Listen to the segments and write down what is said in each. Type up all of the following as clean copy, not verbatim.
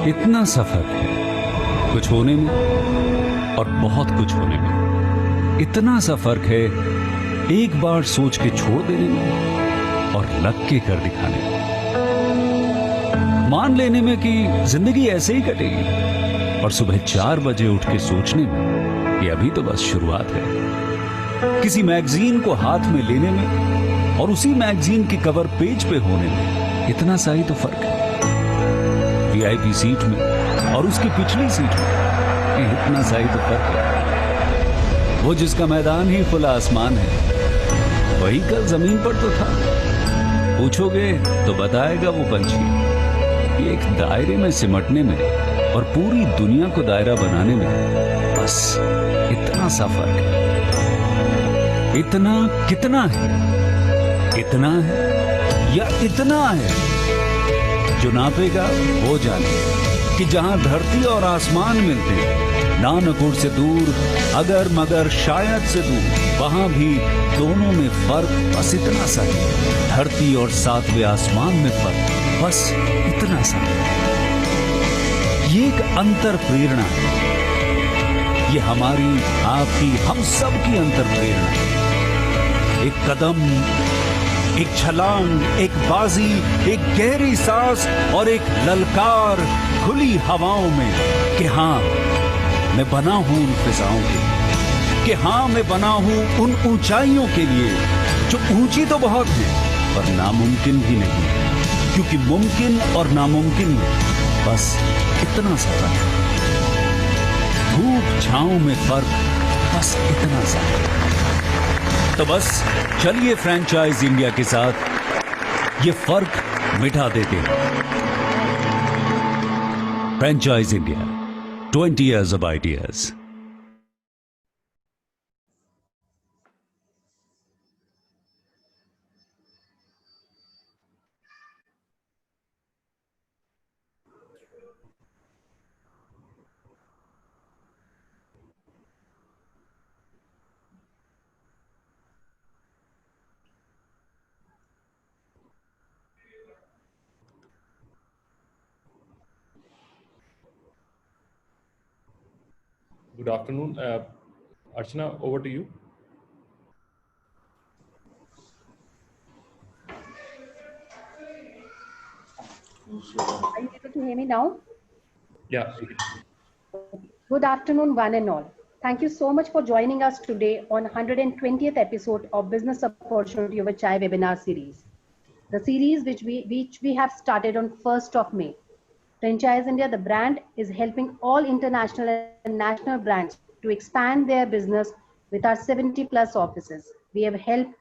इतना सफर है कुछ होने में और बहुत कुछ होने में। इतना सा फर्क है एक बार सोच के छोड़ देने में और लग के कर दिखाने में। मान लेने में कि जिंदगी ऐसे ही कटेगी और सुबह 4 बजे उठ के सोचने में कि अभी तो बस शुरुआत है। किसी मैगजीन को हाथ में लेने में और उसी मैगजीन की कवर पेज पे होने में इतना सा ही तो फर्क है। वीआईपी सीट में और उसकी पिछली सीट में इतना सा ही तो फर्क है। वो जिसका मैदान ही खुला आसमान है वही कल जमीन पर तो था। पूछोगे तो बताएगा वो पंछी कि एक दायरे में सिमटने में और पूरी दुनिया को दायरा बनाने में बस इतना सा फर्क है। इतना कितना है? इतना है या इतना है? जो नापेगा वो जाने कि जहां धरती और आसमान मिलते हैं, नानकुर से दूर, अगर मगर शायद से दूर, वहां भी दोनों में फर्क बस इतना सा है। धरती और 7वें आसमान में फर्क बस इतना सा है। ये एक अंतर प्रेरणा है। ये हमारी, आपकी, हम सब की अंतर प्रेरणा है। एक कदम, एक छलांग, एक बाजी, एक गहरी सांस और एक ललकार खुली हवाओं में कि हाँ मैं बना हूं उन फिजाओं के लिए, कि हाँ मैं बना हूं उन ऊंचाइयों के लिए जो ऊंची तो बहुत है पर नामुमकिन भी नहीं, क्योंकि मुमकिन और नामुमकिन में बस इतना सा फर्क है। धूप छांव में फर्क बस इतना सा है। तो बस चलिए फ्रेंचाइज इंडिया के साथ ये फर्क मिटा देते हैं। Franchise India, 20 years of ideas. Good afternoon. Archana, over to you. Are you able to hear me now? Yeah. Good afternoon, one and all. Thank you so much for joining us today on 120th episode of Business Opportunity Over Chai webinar series. The series which we have started on 1st of May. Franchise India, the brand, is helping all international and national brands to expand their business with our 70 plus offices. We have helped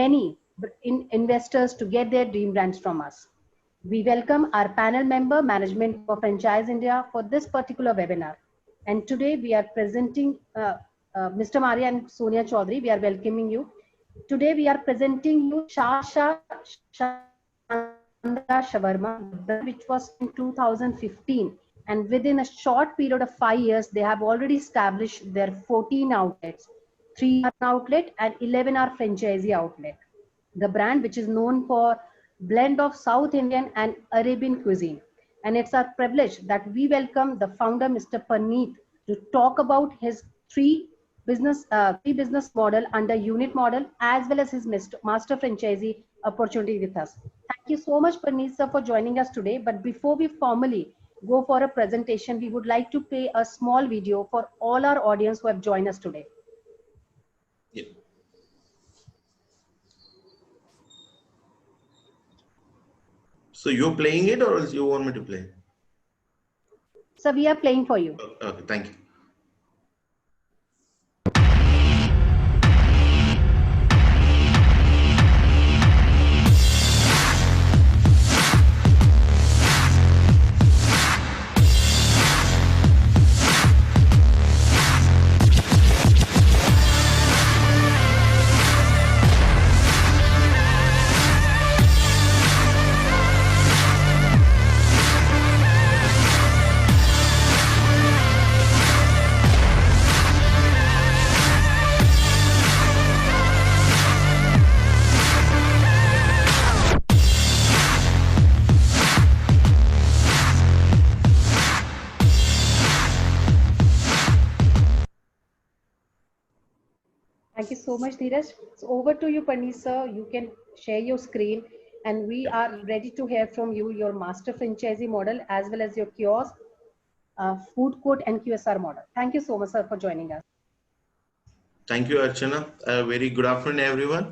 many investors to get their dream brands from us. We welcome our panel member, Management for Franchise India, for this particular webinar. And today we are presenting Mr. Maria and Sonia Chaudhary. We are welcoming you. Today we are presenting you Shasha Shawarma, which was in 2015. And within a short period of 5 years, they have already established their 14 outlets. 3 are outlet and 11 are franchisee outlet. The brand, which is known for blend of South Indian and Arabian cuisine. And it's our privilege that we welcome the founder, Mr. Paneet, to talk about his three business model under unit model, as well as his master franchisee opportunity with us. Thank you so much, Paneet sir, for joining us today. But before we formally go for a presentation, we would like to play a small video for all our audience who have joined us today. Yeah. So you're playing it, or else you want me to play? So we are playing for you. Okay, thank you. so much, Dheeraj. So over to you, Pani sir. You can share your screen, and we Yeah. are ready to hear from you your master franchisee model as well as your kiosk, food court, and QSR model. Thank you so much, sir, for joining us. Thank you, Archana. Very good afternoon, everyone.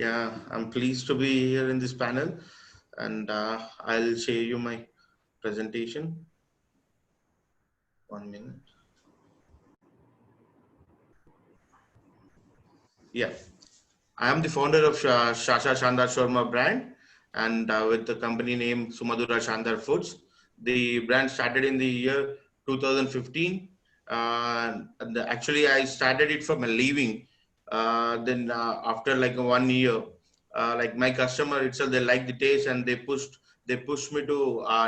Yeah, I'm pleased to be here in this panel, and I'll share you my presentation. 1 minute. Yeah, I am the founder of Shasha Shandar Shawarma brand, and with the company name Sumadura Shandar Foods. The brand started in the year 2015. And actually, I started it from a leaving. Then after like 1 year, like my customer itself, they liked the taste and they pushed me to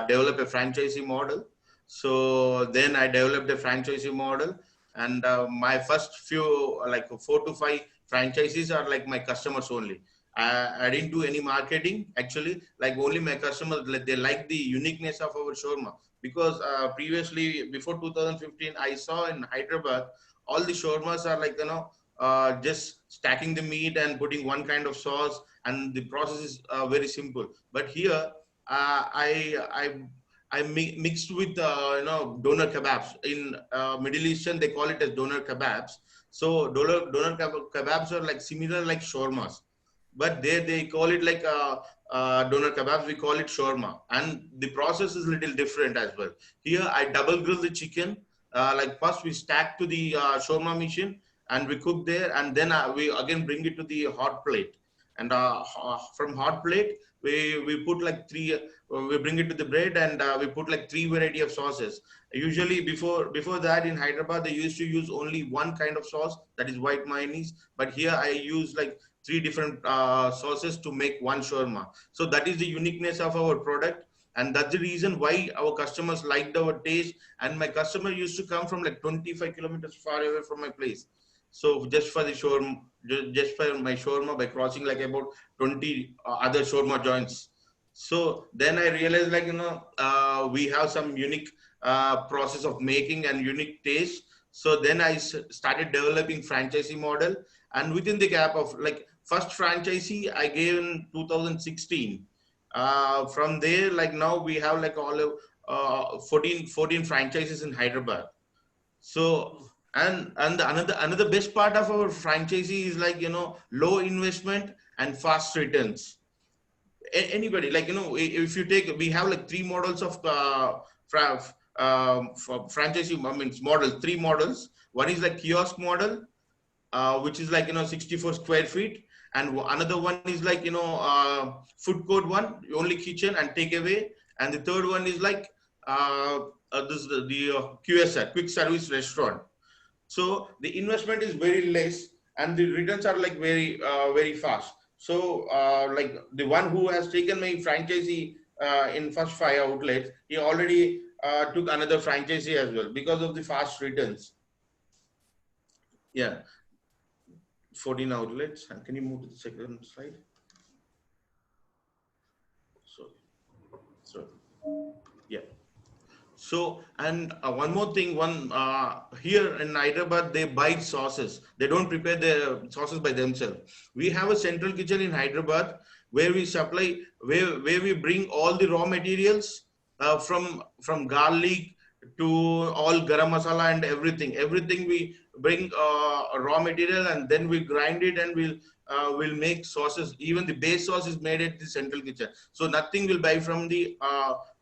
develop a franchisee model. So then I developed a franchisee model, and my first few like 4 to 5 franchises are like my customers only. I didn't do any marketing actually. Like only my customers, like, they like the uniqueness of our shawarma, because previously before 2015, I saw in Hyderabad all the shawarmas are like just stacking the meat and putting one kind of sauce, and the process is very simple. But here I mixed with doner kebabs. In Middle Eastern they call it as doner kebabs. So doner kebabs are like similar like shawarmas, but they call it like doner kebabs. We call it shawarma, and the process is little different as well. Here I double grill the chicken. Like first we stack to the shawarma machine and we cook there, and then we again bring it to the hot plate. And from hot plate we put like three. We bring it to the bread, and we put like 3 variety of sauces. Usually before that in Hyderabad they used to use only one kind of sauce, that is white mayonnaise. But here I use like 3 different sauces to make one shawarma. So that is the uniqueness of our product, and that's the reason why our customers liked our taste. And my customer used to come from like 25 kilometers far away from my place. So just for the shawarma, just for my shawarma, by crossing like about 20 other shawarma joints. So then I realized like we have some unique process of making and unique taste. So then I started developing franchisee model, and within the gap of like first franchisee I gave in 2016. From there, like now we have like all of 14 franchises in Hyderabad. So and another best part of our franchisee is like low investment and fast returns. Anybody like if you take, we have like 3 models of for franchisee, I mean model 3 models. One is like kiosk model, which is like 64 square feet, and another one is like food court one, only kitchen and takeaway, and the third one is like this the QSR, quick service restaurant. So the investment is very less and the returns are like very fast. So like the one who has taken my franchisee in first 5 outlets, he already took another franchisee as well because of the fast returns. Yeah, 14 outlets. And can you move to the second slide? So yeah. So, and one more thing, here in Hyderabad, they buy sauces. They don't prepare their sauces by themselves. We have a central kitchen in Hyderabad where we supply, where we bring all the raw materials from garlic to all garam masala and everything. Everything we bring raw material, and then we grind it, and we'll make sauces. Even the base sauce is made at the central kitchen. So nothing will buy from the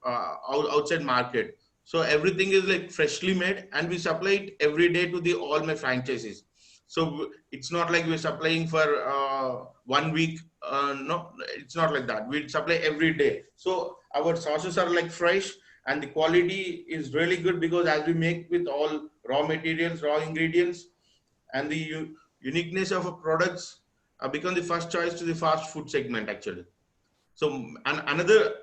outside market. So everything is like freshly made, and we supply it every day to the all my franchises. So it's not like we're supplying for 1 week. No, it's not like that. We supply every day. So our sauces are like fresh, and the quality is really good because as we make with all raw materials, raw ingredients, and the uniqueness of our products become the first choice to the fast food segment actually. So and another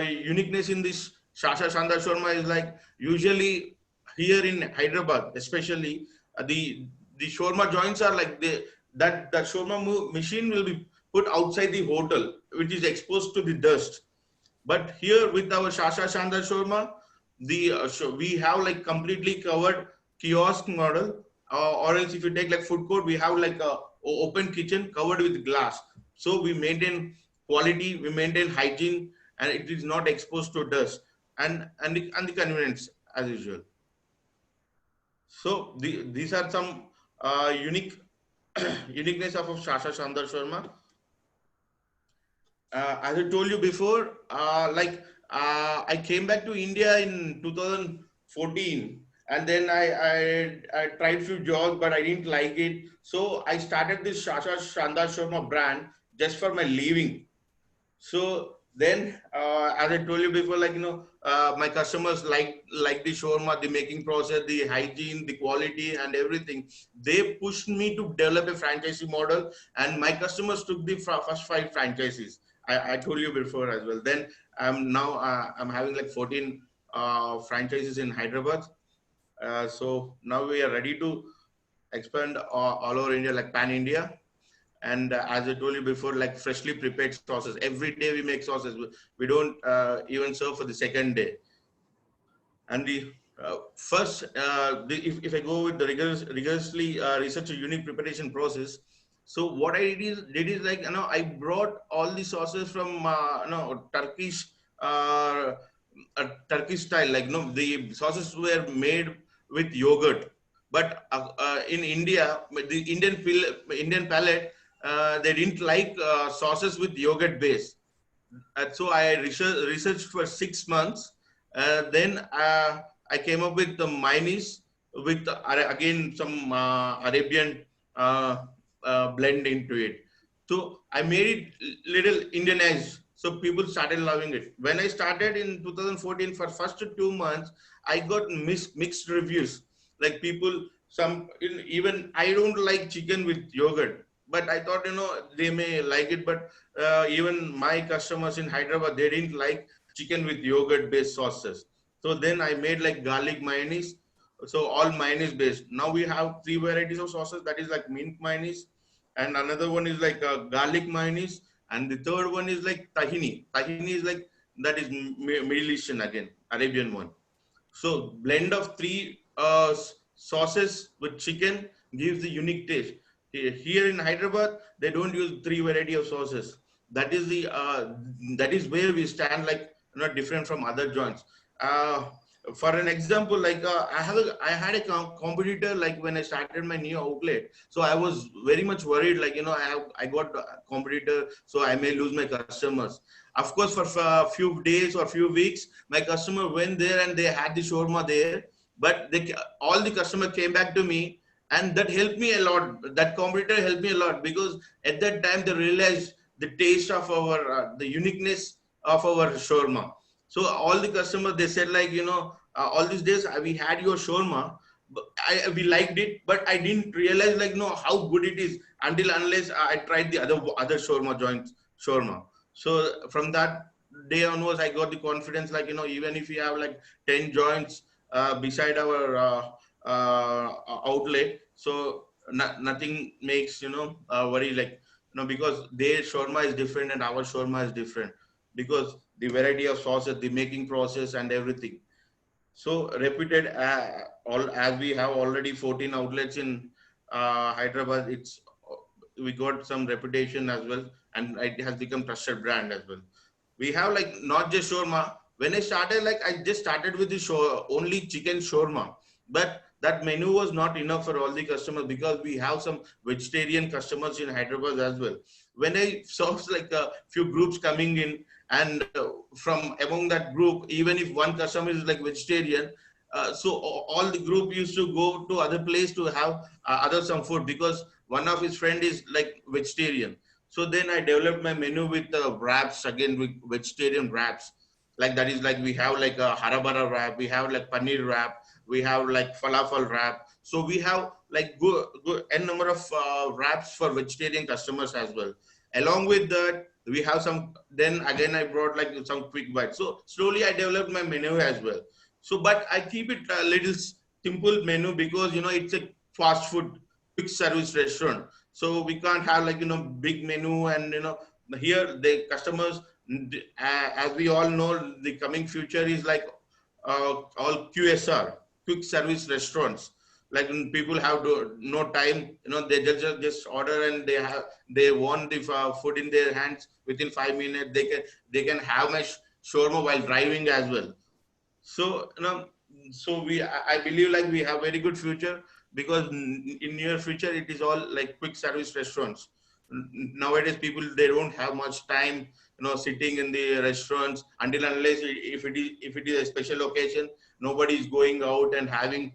uniqueness in this Shasha Shandar Shawarma is like usually here in Hyderabad, especially the shawarma joints are like that shawarma machine will be put outside the hotel, which is exposed to the dust. But here with our Shasha Shandar Shawarma, we have like completely covered kiosk model, or else if you take like food court, we have like a open kitchen covered with glass. So we maintain quality, we maintain hygiene, and it is not exposed to dust, and the convenience as usual. So these are some unique uniqueness of Shasha Shandar Sharma. As I told you before, I came back to India in 2014, and then I tried few jobs, but I didn't like it. So I started this Shasha Shandar Sharma brand just for my living. So then, as I told you before, my customers like the shawarma, the making process, the hygiene, the quality, and everything. They pushed me to develop a franchisee model, and my customers took the first 5 franchises. I told you before as well. Then I'm having like 14 franchises in Hyderabad. So now we are ready to expand all over India, like pan India. And as I told you before, like freshly prepared sauces. Every day we make sauces. We don't even serve for the second day. And the first, if I go with the rigorously research a unique preparation process, so what I did is like, I brought all the sauces from Turkish Turkish style. Like, the sauces were made with yogurt, but in India, the Indian palate, they didn't like sauces with yogurt base. So I researched for 6 months. Then I came up with the mayonnaise with again some Arabian blend into it. So I made it little Indianized. So people started loving it. When I started in 2014, for first 2 months, I got mixed reviews. Like people, even I don't like chicken with yogurt, but I thought they may like it. But even my customers in Hyderabad, they didn't like chicken with yogurt based sauces. So then I made like garlic mayonnaise. So all mayonnaise based. Now we have 3 varieties of sauces. That is like mint mayonnaise, and another one is like garlic mayonnaise, and the third one is like tahini. Tahini is like, that is Middle Eastern again, Arabian one. So blend of 3 sauces with chicken gives the unique taste. Here in Hyderabad, they don't use 3 variety of sauces. That is that is where we stand, like different from other joints. For an example, like I had a competitor, like when I started my new outlet. So I was very much worried, like I got a competitor, so I may lose my customers. Of course, for a few days or few weeks, my customer went there and they had the shawarma there, but all the customer came back to me, and that helped me a lot. That competitor helped me a lot, because at that time they realized the taste of our the uniqueness of our shawarma. So all the customers, they said, like, all these days we had your shawarma, we liked it, but I didn't realize, like, how good it is unless I tried the other shawarma joints shawarma. So from that day onwards, I got the confidence, like, even if we have like 10 joints beside our outlet, so nothing makes worry, like, because their shawarma is different and our shawarma is different, because the variety of sauces, the making process, and everything. So reputed, all, as we have already 14 outlets in Hyderabad, we got some reputation as well, and it has become trusted brand as well. We have like not just shawarma. When I started, like, I just started with the only chicken shawarma, but that menu was not enough for all the customers, because we have some vegetarian customers in Hyderabad as well. When I saw like a few groups coming in, and from among that group, even if one customer is like vegetarian, so all the group used to go to other place to have other some food, because one of his friend is like vegetarian. So then I developed my menu with wraps, again with vegetarian wraps. Like, that is like, we have like a harabara wrap, we have like paneer wrap, we have like falafel wrap. So we have like good n number of wraps for vegetarian customers as well. Along with that, we have some, then again I brought like some quick bites. So slowly I developed my menu as well. So, but I keep it a little simple menu, because it's a fast food quick service restaurant. So we can't have like big menu, and here the customers, as we all know, the coming future is like all QSR, quick service restaurants. Like when people have no time, they just order and they want the food in their hands within 5 minutes. They can have my shawarma while driving as well. So so I believe like we have very good future, because in near future it is all like quick service restaurants. Nowadays people, they don't have much time, sitting in the restaurants, until unless if it is a special occasion. Nobody is going out and having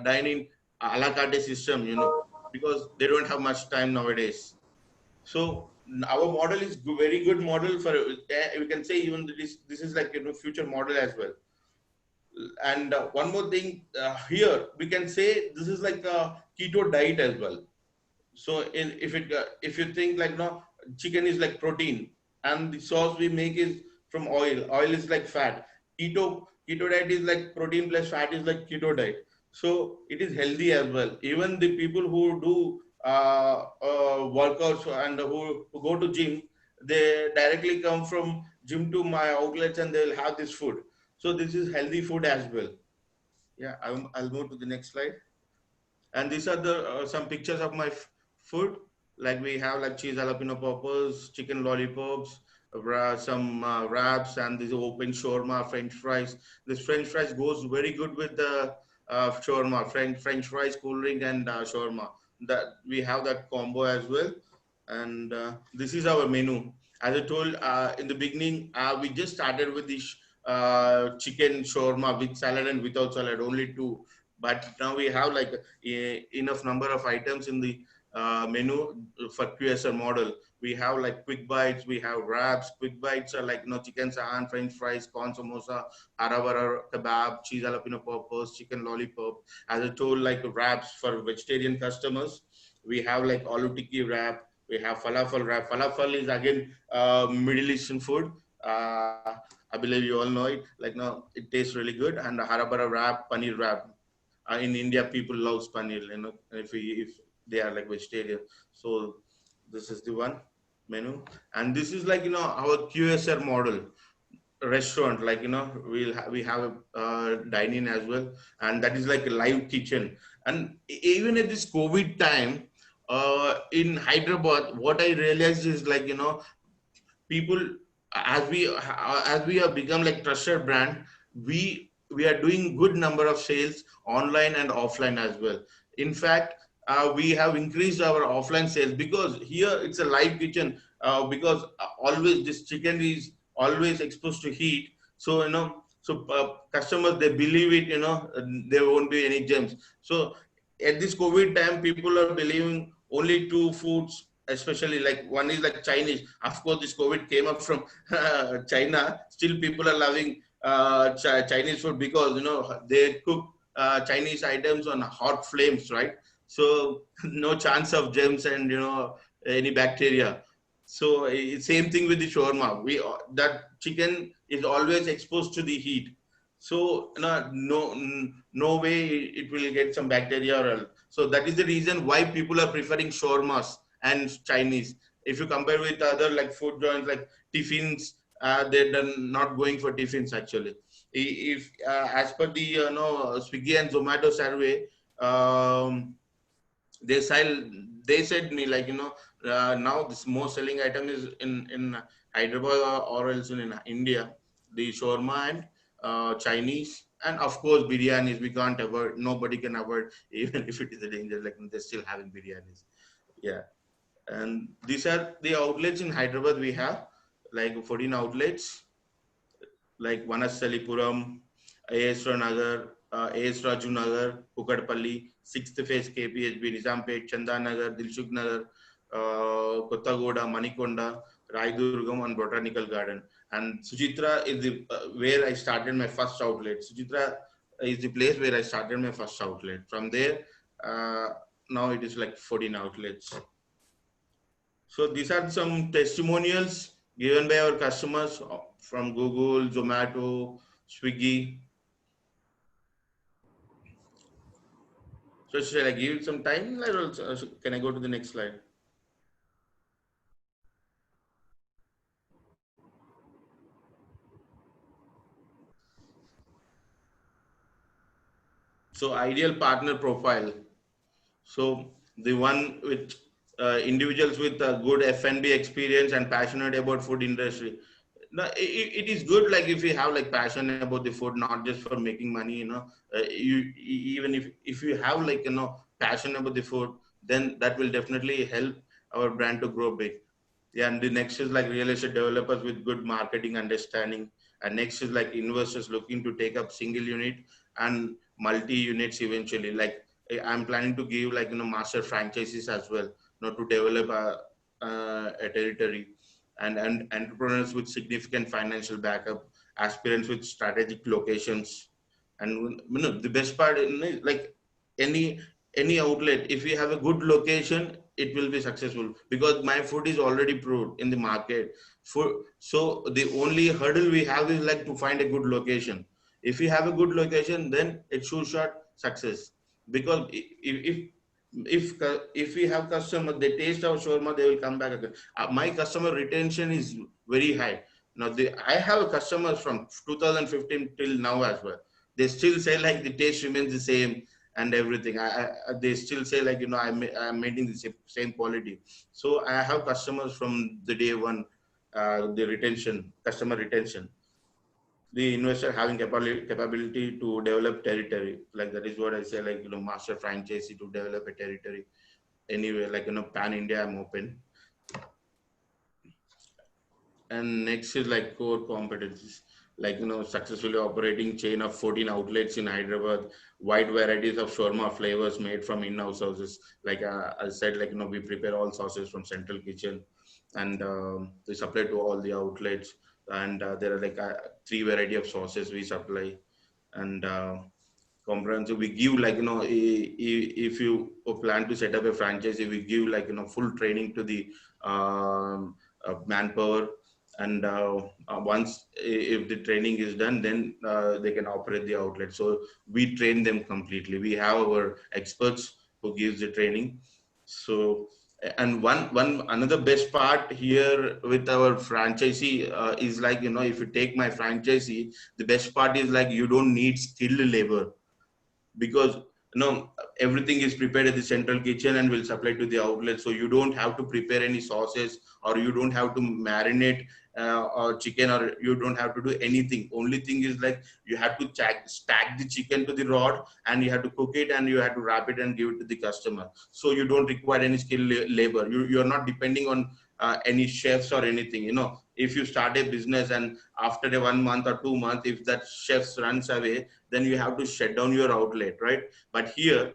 dining a la carte system, because they don't have much time nowadays. So our model is very good model for, we can say even this is like future model as well. And one more thing, here we can say this is like a keto diet as well. So if you think like, chicken is like protein, and the sauce we make is from oil. Oil is like fat. Keto diet is like protein plus fat is like keto diet. So it is healthy as well. Even the people who do workouts and who go to gym, they directly come from gym to my outlets and they'll have this food. So this is healthy food as well. Yeah, I'll move to the next slide. And these are the some pictures of my food. Like we have like cheese jalapeno poppers, chicken lollipops, some wraps, and this open shawarma, French fries. This French fries goes very good with the shawarma, French fries, cool drink, and shawarma. That we have that combo as well. And this is our menu. As I told in the beginning, we just started with this chicken shawarma with salad and without salad, only two. But now we have like enough number of items in the menu for QSR model. We have like quick bites, we have wraps. Quick bites are like chicken sahan, French fries, corn samosa, hara kebab, cheese jalapeno poppers, chicken lollipop. As I told, like wraps for vegetarian customers, we have like aloo tikki wrap. We have falafel wrap. Falafel is again Middle Eastern food. I believe you all know it. Like no, it tastes really good. And the harabara wrap, paneer wrap. In India, people love paneer. If they are like vegetarian. So this is the one menu, and this is like our QSR model restaurant. Like we have a dining as well, and that is like a live kitchen. And even at this COVID time, in Hyderabad, what I realized is like people, as we have become like trusted brand, we are doing good number of sales online and offline as well. In fact, we have increased our offline sales, because here it's a live kitchen, because always this chicken is always exposed to heat. So customers, they believe it, there won't be any germs. So at this COVID time, people are believing only two foods, especially like one is like Chinese. Of course, this COVID came up from China. Still, people are loving Chinese food, because they cook Chinese items on hot flames, right? So no chance of germs and any bacteria. So same thing with the shawarma. That chicken is always exposed to the heat. So no way it will get some bacteria or else. So that is the reason why people are preferring shawarmas and Chinese. If you compare with other like food joints like tiffins, they're not going for tiffins actually. If as per the Swiggy and Zomato survey, um, they sell they said me like now this most selling item is in Hyderabad, or else in India, the shawarma and Chinese, and of course biryanis. We can't avoid, nobody can avoid even if it is a danger, like they're still having biryanis. Yeah. And these are the outlets in Hyderabad. We have like 14 outlets, like Vanasalipuram, AS Nagar, AS Raju Nagar, Kukatpalli, 6th phase KPHB, Nizampet, Chandanagar, Dilshuk Nagar, Kottagoda, Manikonda, Raidurgam, and Botanical Garden. And Sujitra is the where I started my first outlet. Sujitra is the place where I started my first outlet. From there, uh, now it is like 14 outlets. So these are some testimonials given by our customers from Google, Zomato, Swiggy. So shall I give it some time, or can I go to the next slide? So ideal partner profile. So the one with individuals with a good F&B experience and passionate about food industry. No, it is good, like if you have like passion about the food, not just for making money, even if you have like passion about the food, then that will definitely help our brand to grow big. Yeah, and the next is like real estate developers with good marketing understanding, and next is like investors looking to take up single unit and multi units eventually. Like I'm planning to give like master franchises as well, to develop a territory, and entrepreneurs with significant financial backup, aspirants with strategic locations, and the best part, like any any outlet, if you have a good location, it will be successful, because my food is already proved in the market. So the only hurdle we have is like to find a good location. If you have a good location, then it's sure shot success. Because if we have customer, they taste our shawarma, they will come back again. My customer retention is very high. Now I have customers from 2015 till now as well. They still say like the taste remains the same and everything. They still say like I'm maintaining the same quality. So I have customers from the day one. The retention, customer retention, the investor having capability to develop territory, like that is what I say, like master franchisee to develop a territory anywhere, like pan India, I'm open. And next is like core competencies, like successfully operating chain of 14 outlets in Hyderabad, wide varieties of shawarma flavors made from in-house sauces. Like I said, like we prepare all sauces from central kitchen, and we supply to all the outlets. And there are like three variety of sauces we supply, and comprehensive. We give like if you plan to set up a franchise, we give like full training to the manpower. And once if the training is done, then they can operate the outlet. So we train them completely. We have our experts who gives the training. So, and one another best part here with our franchisee is like if you take my franchisee, the best part is like you don't need skilled labor, because everything is prepared at the central kitchen and will supply to the outlet. So you don't have to prepare any sauces, or you don't have to marinate or chicken, or you don't have to do anything. Only thing is like you have to stack the chicken to the rod, and you have to cook it, and you have to wrap it and give it to the customer. So you don't require any skilled labor. You're not depending on any chefs or anything. If you start a business and after a 1 month or 2 months, if that chef runs away, then you have to shut down your outlet, right? But here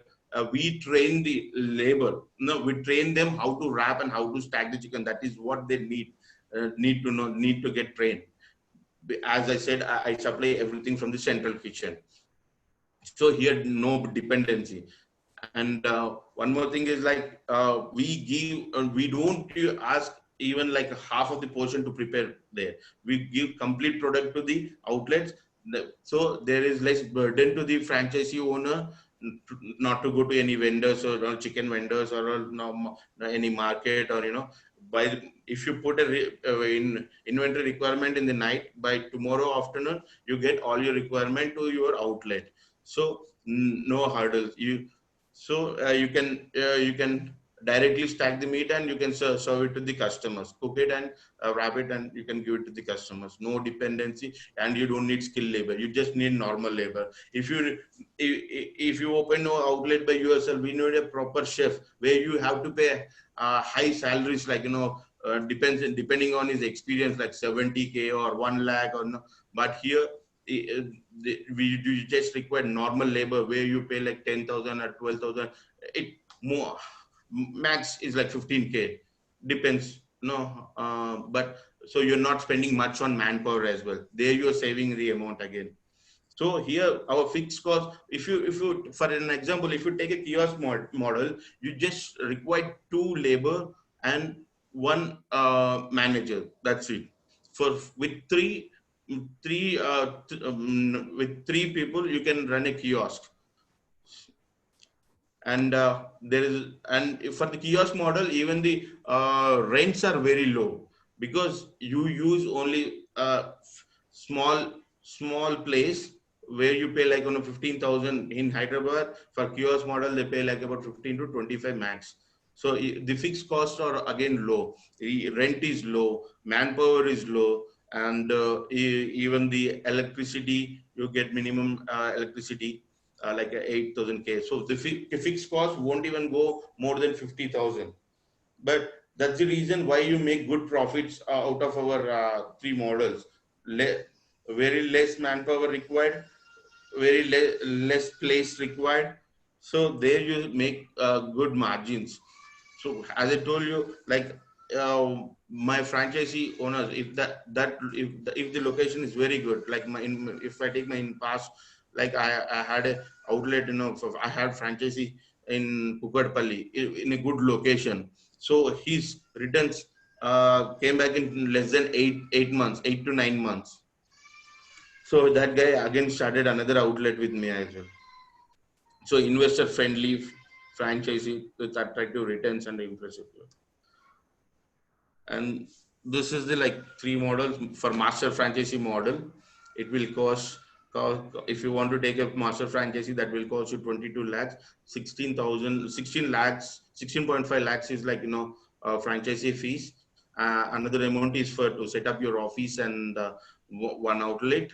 we train the labor. We train them how to wrap and how to stack the chicken. That is what they need to know, need to get trained. As I said, I supply everything from the central kitchen. So here, no dependency. And one more thing is like we don't ask even like half of the portion to prepare there. We give complete product to the outlets. So there is less burden to the franchisee owner not to go to any vendors or chicken vendors or any market, or if you put in inventory requirement in the night, by tomorrow afternoon you get all your requirement to your outlet. So no hurdles. You can directly stack the meat, and you can serve it to the customers, cook it and wrap it, and you can give it to the customers. No dependency, and you don't need skilled labor. You just need normal labor. If you open no outlet by yourself, we need a proper chef where you have to pay high salaries, like depending on his experience, like 70K or 1 lakh or no. But here we just require normal labor where you pay like 10,000 or 12,000. It more max is like 15K, depends. But so you're not spending much on manpower as well. There you're saving the amount again. So here our fixed cost, if you for an example, if you take a kiosk model, you just require 2 labor and 1 manager. That's it. With three people, you can run a kiosk. And for the kiosk model, even the rents are very low, because you use only small place where you pay like 15,000 in Hyderabad. For kiosk model, they pay like about 15 to 25 max. So the fixed costs are again low. The rent is low, manpower is low, and even the electricity, you get minimum electricity like 8,000 K. So the fixed cost won't even go more than 50,000. But that's the reason why you make good profits out of our three models. Very less manpower required, very less place required. So there you make good margins. So as I told you, like my franchisee owners, if the location is very good, like if I take my in past, like I had a outlet, I had franchisee in Kukatpalli in a good location. So his returns came back in less than 8 months, 8 to 9 months. So that guy again started another outlet with me as well. So investor friendly franchisee with attractive returns and impressive growth. And this is the like three models for master franchisee model. It will cost if you want to take a master franchisee, that will cost you 22 lakhs, 16 lakhs, 16.5 lakhs is like franchisee fees. Another amount is for to set up your office and one outlet.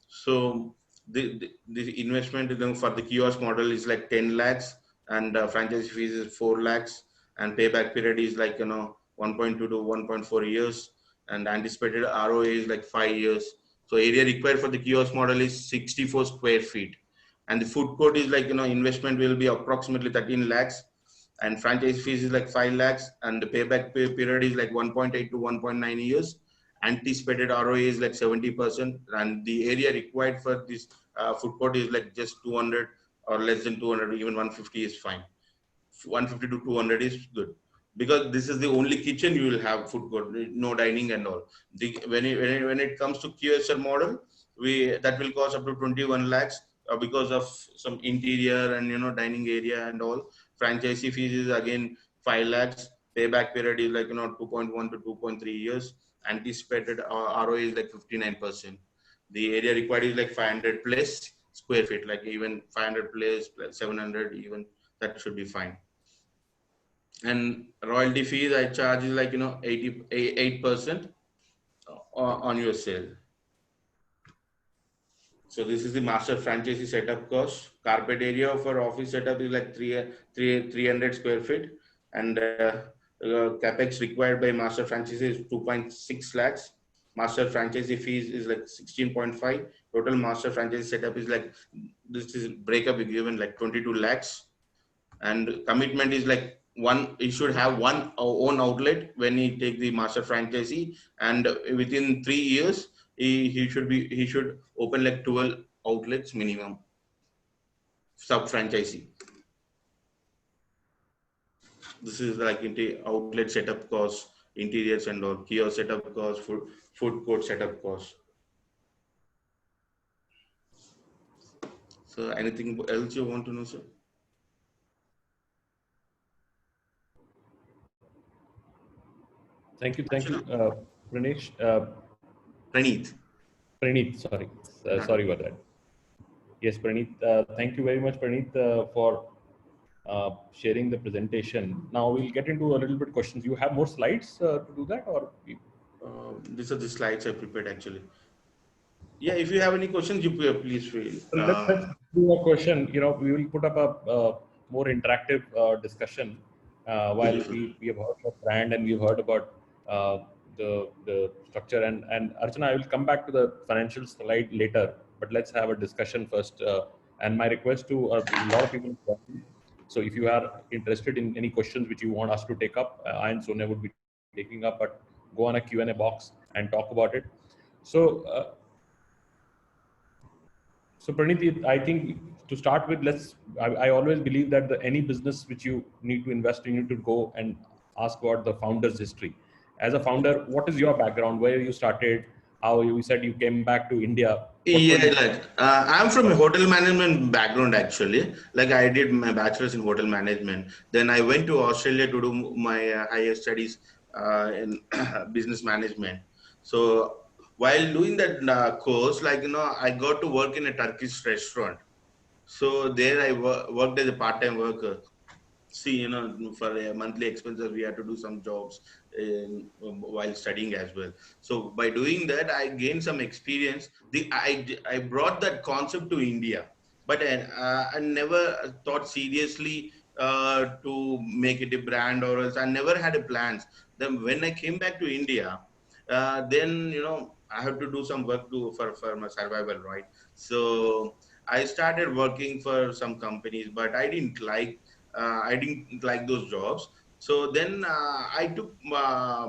So the investment for the kiosk model is like 10 lakhs, and franchise fees is 4 lakhs, and payback period is like 1.2 to 1.4 years, and anticipated ROA is like 5 years. So area required for the kiosk model is 64 square feet, and the food court is like investment will be approximately 13 lakhs, and franchise fees is like 5 lakhs, and the payback period is like 1.8 to 1.9 years. Anticipated ROA is like 70%, and the area required for this food court is like just 200 or less than 200, even 150 is fine. 150 to 200 is good, because this is the only kitchen you will have food court, no dining and all. When it comes to QSR model, that will cost up to 21 lakhs because of some interior and dining area and all. Franchisee fees is again 5 lakhs. Payback period is like 2.1 to 2.3 years. Anticipated ROA is like 59%. The area required is like 500 plus square feet, like even 500 plus 700, even that should be fine. And royalty fees I charge is like 88% on your sale. So this is the master franchisee setup cost. Carpet area for office setup is like 300 square feet, and capex required by master franchisee is 2.6 lakhs. Master franchisee fees is like 16.5. Total master franchisee setup is like, this is breakup is given like 22 lakhs, and commitment is like he should have one own outlet when he take the master franchisee, and within 3 years he should open like 12 outlets minimum, sub franchisee. This is like into outlet setup cost, interiors and all, kiosk setup cost, food court setup cost. So anything else you want to know, sir? Thank you, Pranesh. Praneeth, sorry. Sorry about that. Yes, Praneeth. Thank you very much, Praneeth, for sharing the presentation. Now we'll get into a little bit questions. You have more slides to do that, or? These are the slides I prepared actually. Yeah, if you have any questions, you please feel. Let's do a question. We will put up a more interactive discussion while we have heard about brand and we've heard about the structure. And Archana, I will come back to the financial slide later, but let's have a discussion first. And my request to a lot of people. So if you are interested in any questions which you want us to take up, I and Sonia would be taking up, but go on a Q&A box and talk about it. So Praneeth, I think to start with, I always believe that any business which you need to invest in, you need to go and ask about the founder's history. As a founder, what is your background? Where you started? How you said you came back to India? I'm from a hotel management background actually. Like I did my bachelor's in hotel management. Then I went to Australia to do my higher studies in business management. So while doing that course, like, I got to work in a Turkish restaurant. So there I worked as a part-time worker. See, for a monthly expenses, we had to do some jobs while studying as well. So by doing that, I gained some experience. I brought that concept to India, but I never thought seriously to make it a brand, or else I never had a plans. Then when I came back to India, then I have to do some work for my survival, right? So I started working for some companies, but I didn't like those jobs. So then I took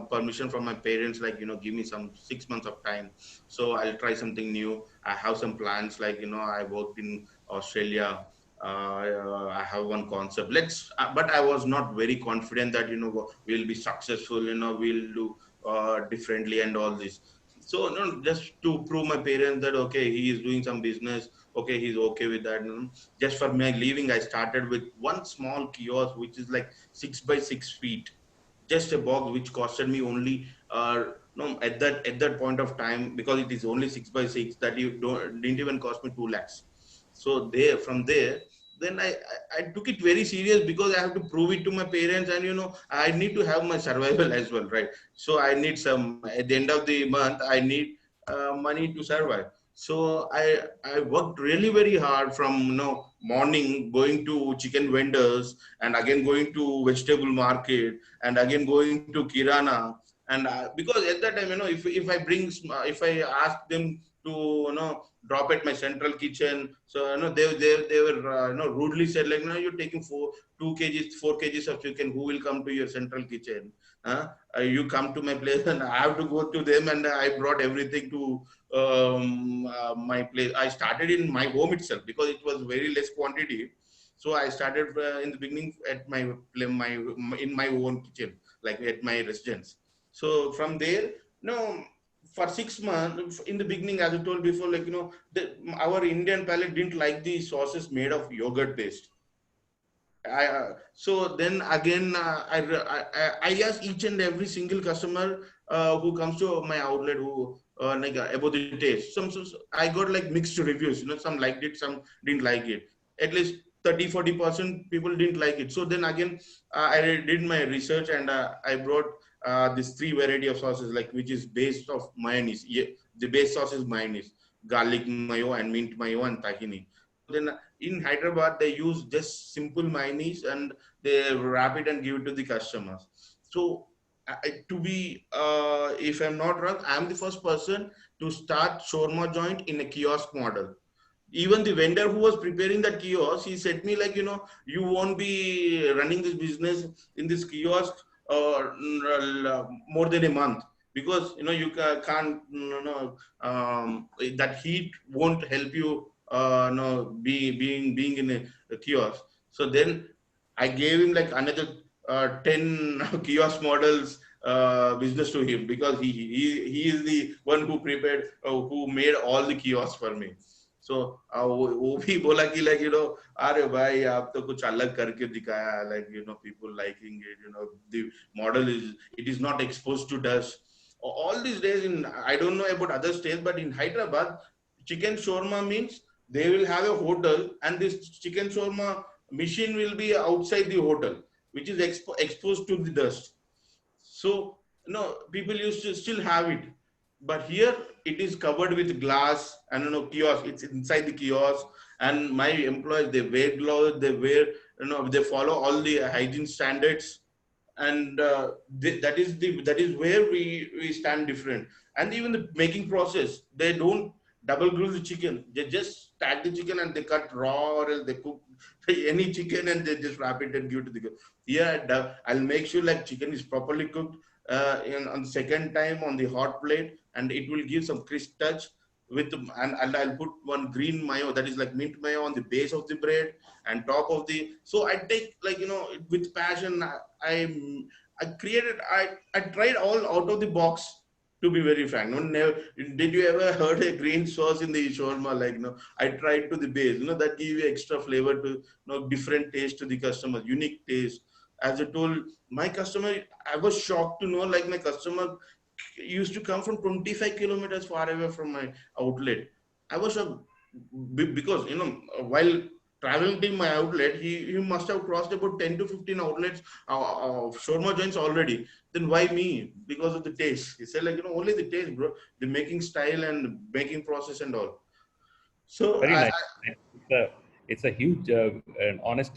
permission from my parents, like, give me some 6 months of time. So I'll try something new. I have some plans, like, I worked in Australia. I have one concept. But I was not very confident that, we'll be successful, we'll do differently and all this. So, just to prove my parents that, okay, he is doing some business. Okay, he's okay with that. Just for my living, I started with one small kiosk, which is like 6 by 6 feet, just a box which costed me only no, at that point of time, because it is only 6 by 6, that you don't didn't even cost me 2 lakhs. So from there, then I took it very serious, because I have to prove it to my parents, and I need to have my survival as well, right? So I need some, at the end of the month, I need money to survive. So I worked really very hard, from morning, going to chicken vendors, and again going to vegetable market, and again going to kirana. And because at that time, if I ask them to drop at my central kitchen, so they were rudely said, like, you're taking 2 kgs 4 kgs of chicken, who will come to your central kitchen? You come to my place, and I have to go to them, and I brought everything to my place. I started in my home itself, because it was very less quantity. So I started in the beginning at my in my own kitchen, like at my residence. So from there, for 6 months in the beginning, as I told before, like, our Indian palate didn't like the sauces made of yogurt paste. So then again, I ask each and every single customer who comes to my outlet, who about the taste. I got like mixed reviews. Some liked it, some didn't like it. At least 30-40% people didn't like it. So then again, I did my research, and I brought this 3 variety of sauces, like, which is based of mayonnaise. Yeah, the base sauce is mayonnaise, garlic mayo, and mint mayo, and tahini. Then in Hyderabad, they use just simple mayonnaise, and they wrap it and give it to the customers. So, if I'm not wrong, I'm the first person to start shawarma joint in a kiosk model. Even the vendor who was preparing that kiosk, he said me, like, you won't be running this business in this kiosk more than a month, because you can't, that heat won't help you being in a kiosk. So then I gave him like another 10 kiosk models business to him, because he is the one who prepared, who made all the kiosks for me. So वो भी बोला कि, like, अरे भाई आप तो कुछ अलग करके दिखाया, like, people liking it, the model is not exposed to dust. All these days, I don't know about other states, but in Hyderabad, chicken shawarma means they will have a hotel, and this chicken shawarma machine will be outside the hotel, which is exposed to the dust. So people used to still have it, but here it is covered with glass, and kiosk. It's inside the kiosk, and my employees, they wear gloves, they follow all the hygiene standards, and that is where we stand different. And even the making process, they don't double grill the chicken. They just tag the chicken, and they cut raw, or else they cook any chicken, and they just wrap it and give it to the girl. Here I'll make sure like chicken is properly cooked on the second time on the hot plate, and it will give some crisp touch with, and I'll put one green mayo, that is like mint mayo, on the base of the bread and top of the. So I take, like, with passion. I created. I tried all out of the box. To be very frank, never did you ever heard a green sauce in the shawarma? Like, I tried to the base. That give you extra flavor to, different taste to the customer, unique taste. As I told my customer, I was shocked to know, like, my customer used to come from 25 kilometers far away from my outlet. I was because, while traveling to my outlet, he must have crossed about 10 to 15 outlets of shawarma joints already. Then why me? Because of the taste. He said, like, only the taste, bro. The making style and making process and all. So Very nice. It's a huge and honest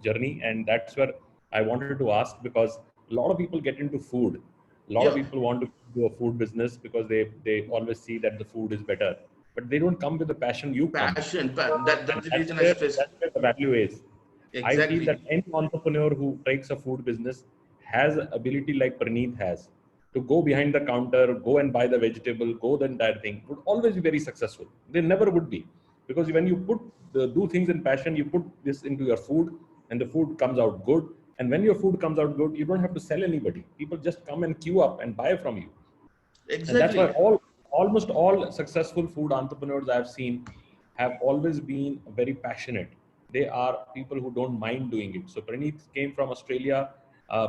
journey, and that's where I wanted to ask, because a lot of people get into food. A lot of yeah, people want to do a food business because they always see that the food is better, but they don't come with the passion you come. passion. That's And the reason I stress. that's where the value is. I feel that Exactly. any entrepreneur who takes a food business has ability like Praneeth has to go behind the counter, go and buy the vegetable, go the entire thing, would always be very successful. They never would be, because when you do things in passion, you put this into your food, and the food comes out good. And when your food comes out good, you don't have to sell anybody. People just come and queue up and buy from you. And that's why Exactly. almost all successful food entrepreneurs I've seen have always been very passionate. They are people who don't mind doing it. So Praneeth came from Australia,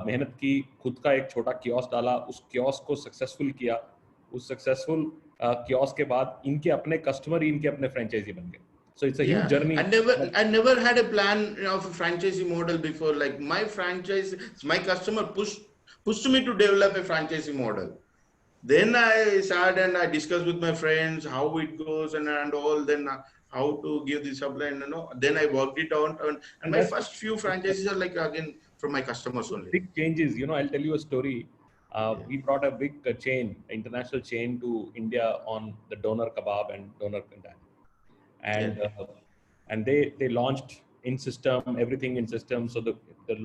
मेहनत की, खुद का एक छोटा kiosk डाला, उस kiosk को successful किया, उस सक्सेसफुल कियोस्क के बाद इनके अपने कस्टमर ही इनके अपने फ्रेंचाइजी बन गए. So it's a huge Yeah, journey. I never had a plan of a franchisee model before. Like my customer pushed me to develop a franchisee model. Then I sat and I discussed with my friends how it goes and all. Then how to give the supply, and then I worked it out. And And my that's first few franchises are like again from my customers only. big changes. I'll tell you a story. Yeah. We brought a big international chain to India on the doner kebab and doner kandan. Yeah. And they launched in system, everything in system. So the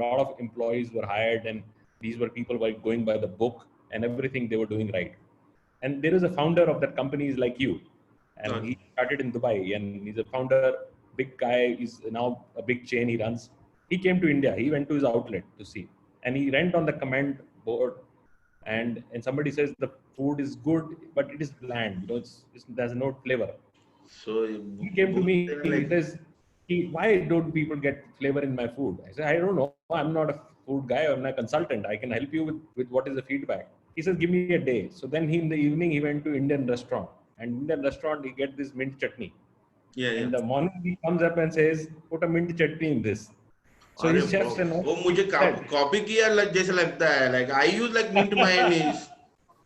lot of employees were hired, and these were people were going by the book, and everything they were doing right. And there is a founder of that company is like you, and Okay. he started in Dubai, and he's a founder, big guy. He's now a big chain he runs. He came to India. He went to his outlet to see, and he went on the command board, and somebody says the food is good, but it is bland. There's no flavor. So He came to me. He like, says, why don't people get flavor in my food? I said, I don't know. I'm not a food guy. I'm a consultant. I can help you with what is the feedback. He says, give me a day. So then in the evening, he went to Indian restaurant. And Indian restaurant, he get this mint chutney. yeah, In yeah. the morning, he comes up and says, put a mint chutney in this. So अरे his chefs and all वो मुझे said, copy किया जैसे लगता है. Like I use like mint mayonnaise.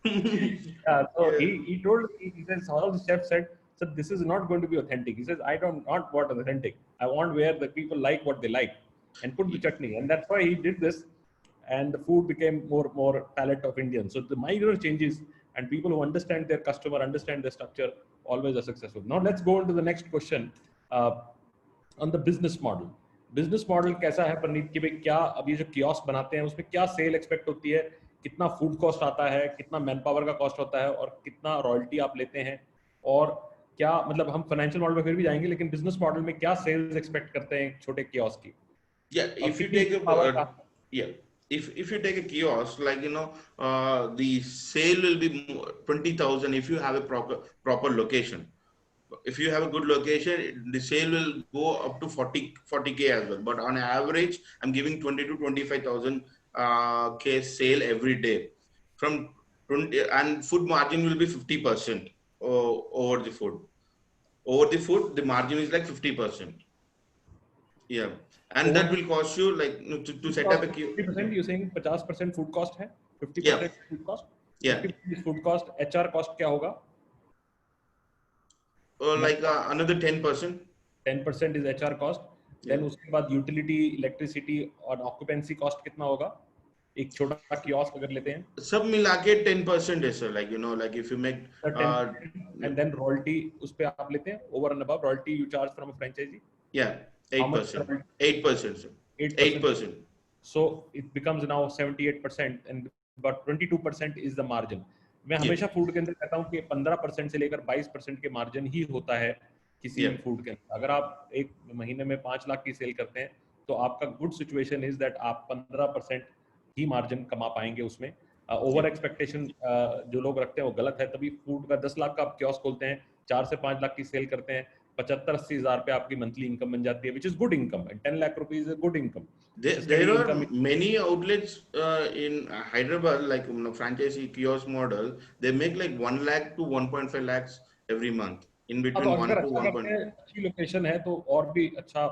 yeah, so Yeah. he told me, he says, all the chefs said, so this is not going to be authentic. He says, I don't not want authentic. I want where the people like what they like and put the chutney. And that's why he did this. And the food became more palate of Indian. So the minor changes, and people who understand their customer, understand their structure, always are successful. Now let's go on to the next question on the business model. Business model कैसा है परनीत कि भाई क्या अभी जो kiosk बनाते हैं उसमें क्या सेल एक्सपेक्ट होती है, कितना फूड कॉस्ट आता है, कितना मैन पावर का कॉस्ट होता है, और कितना रॉयल्टी आप लेते हैं, और क्या मतलब हम फाइनेंशियल मॉडल में फिर भी जाएंगे, लेकिन बिजनेस मॉडल में क्या सेल्स एक्सपेक्ट करते हैं एक छोटे कियोस्क की? Yeah, if you take a if you take a kiosk, like the sale will be 20,000 if you have a proper location. If you have a good location, the sale will go up to 40K as well. But on average, I'm giving 20 to 25,000 K sale every day. From 20, and food margin will be 50% over the food. Over the food, the margin is like 50%. Yeah, and that will cost you like to set up a queue. 50% you're saying 50% food cost है, 50% Yeah. food cost, Yeah. 50% is food cost, HR cost क्या होगा? Or like another 10%. 10% is HR cost. Then उसके बाद utility, electricity और occupancy cost कितना होगा? एक छोटा कियोस्क अगर लेते हैं, सब मिला के 10% है sir. Like like if you make 10% and then royalty उस पे आप लेते हैं, over and above royalty you charge from a franchisee. yeah, How much 8%. 8%, sir. 8%. So it becomes now 78%, and about 22% is the margin. मैं हमेशा food के अंदर कहता हूँ कि 15% से लेकर 22% के मार्जिन ही होता है किसी फूड के अंदर. अगर आप एक महीने में 5 लाख की सेल करते हैं तो आपका गुड सिचुएशन इज दैट आप 15% ही मार्जिन कमा पाएंगे उसमें. ओवर एक्सपेक्टेशन जो लोग रखते हैं वो गलत है. तभी फूड का 10 लाख का आप कियोस्क खोलते हैं, 4 से 5 लाख की सेल करते हैं, 75-80 हजार पे आपकी मंथली इनकम बन जाती है, which is good income. 10 lakh rupees is a good income. There are many outlets in Hyderabad, like franchisee kiosk model. They make like 1 lakh to 1.5 lakhs every month, in तो between अगर 1 to अच्छा 1. करते हैं, अच्छी location है तो और भी अच्छा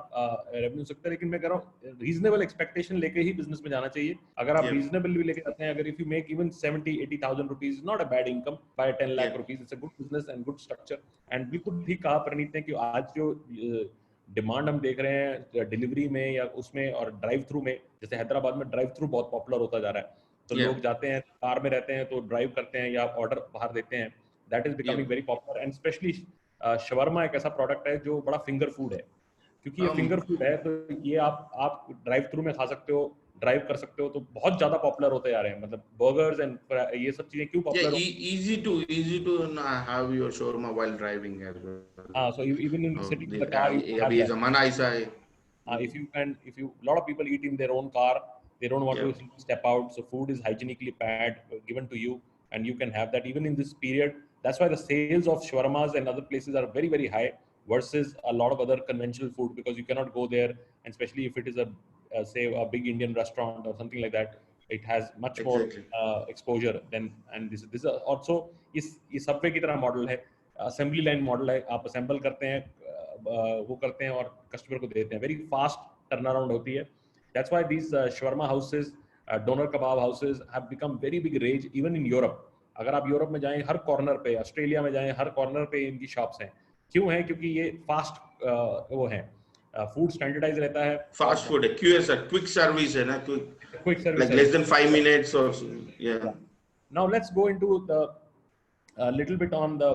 रेवेन्यू सकता है, लेकिन मैं कह रहा हूँ रीजनेबल एक्सपेक्टेशन लेके ही बिजनेस में जाना चाहिए. अगर आप Yeah. रीजनेबल भी लेके जाते हैं, अगर if you make even 70-80,000 rupees, not a bad income by 10 lakh Yeah. rupees, it's a good business and good structure. And बिल्कुल ठीक कहा प्रणीत ने कि आज जो डिमांड हम देख रहे हैं डिलीवरी में या उसमें और ड्राइव थ्रू में, जैसे हैदराबाद में ड्राइव थ्रू बहुत पॉपुलर होता जा रहा है, तो Yeah. लोग जाते हैं कार में रहते हैं तो ड्राइव करते हैं या ऑर्डर बाहर देते हैं. That is becoming Yeah. Very popular. And specially shawarma एक ऐसा प्रोडक्ट है जो बड़ा फिंगर फूड है, क्योंकि ये फिंगर फूड है तो ये आप ड्राइव थ्रू में खा सकते हो, ड्राइव कर सकते हो, तो बहुत ज्यादा पॉपुलर होते जा रहे हैं. मतलब बर्गर्स एंड ये सब चीजें क्यों Yeah, पॉपुलर हो. easy to have your shawarma while driving as well. हाँ, so even in sitting in the car you can have अभी that. जमाना ऐसा है. If you, lot of people eat in their own car, they don't want Yeah. to step out, so food is hygienically packed, given to you, and you can have that even in this period. That's why the sales of shawarmas and other places are very, very high versus a lot of other conventional food, because you cannot go there, and especially if it is say a big Indian restaurant or something like that, it has much more Exactly. exposure than. And this is also इस Subway की तरह model है, assembly line model है. आप assemble करते हैं, वो करते हैं और कस्टमर को देते हैं. वेरी फास्ट टर्न अराउंड होती है. That's why these shawarma houses, doner kebab houses have become very big rage even in Europe. अगर आप यूरोप में जाएं, हर कॉर्नर पे, ऑस्ट्रेलिया में जाएं, हर कॉर्नर पे इनकी शॉप्स हैं. क्यों है? क्योंकि ये फास्ट वो है, फूड स्टैंडर्डाइज रहता है. Fast food है, QSR, quick service है ना, quick service like less than 5 minutes or yeah. Now let's go into the little bit on the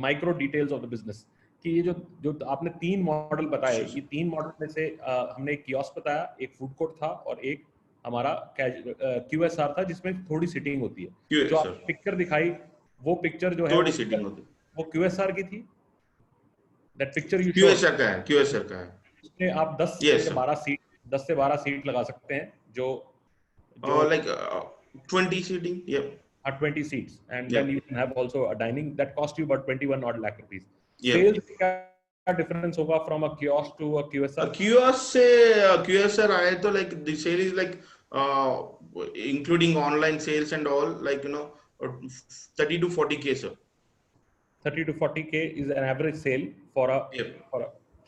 micro details of the business. कि ये जो आपने 3 मॉडल बताए, ये 3 मॉडल में से हमने एक कियोस्क बताया, एक फूड कोर्ट था और एक हमारा QSR था जिसमें थोड़ी सीटिंग होती है. QSR. जो आप पिक्चर दिखाई, वो पिक्चर जो है थोड़ी सीटिंग होती है, वो QSR की थी. दैट पिक्चर यू QSR का है, QSR का है. उसमें आप 10 से 12 सीट लगा सकते हैं, जो like 20 seating, yeah. 20 seats, and Yeah. then you can have also a dining that cost you about 21 odd lakh rupees. Yeah. Sales का difference होगा from a kiosk to a QSR. Kiosk से QSR आए तो like the sale is like including online sales and all, like 30 to 40K, sir. 30 to 40K is an average sale for a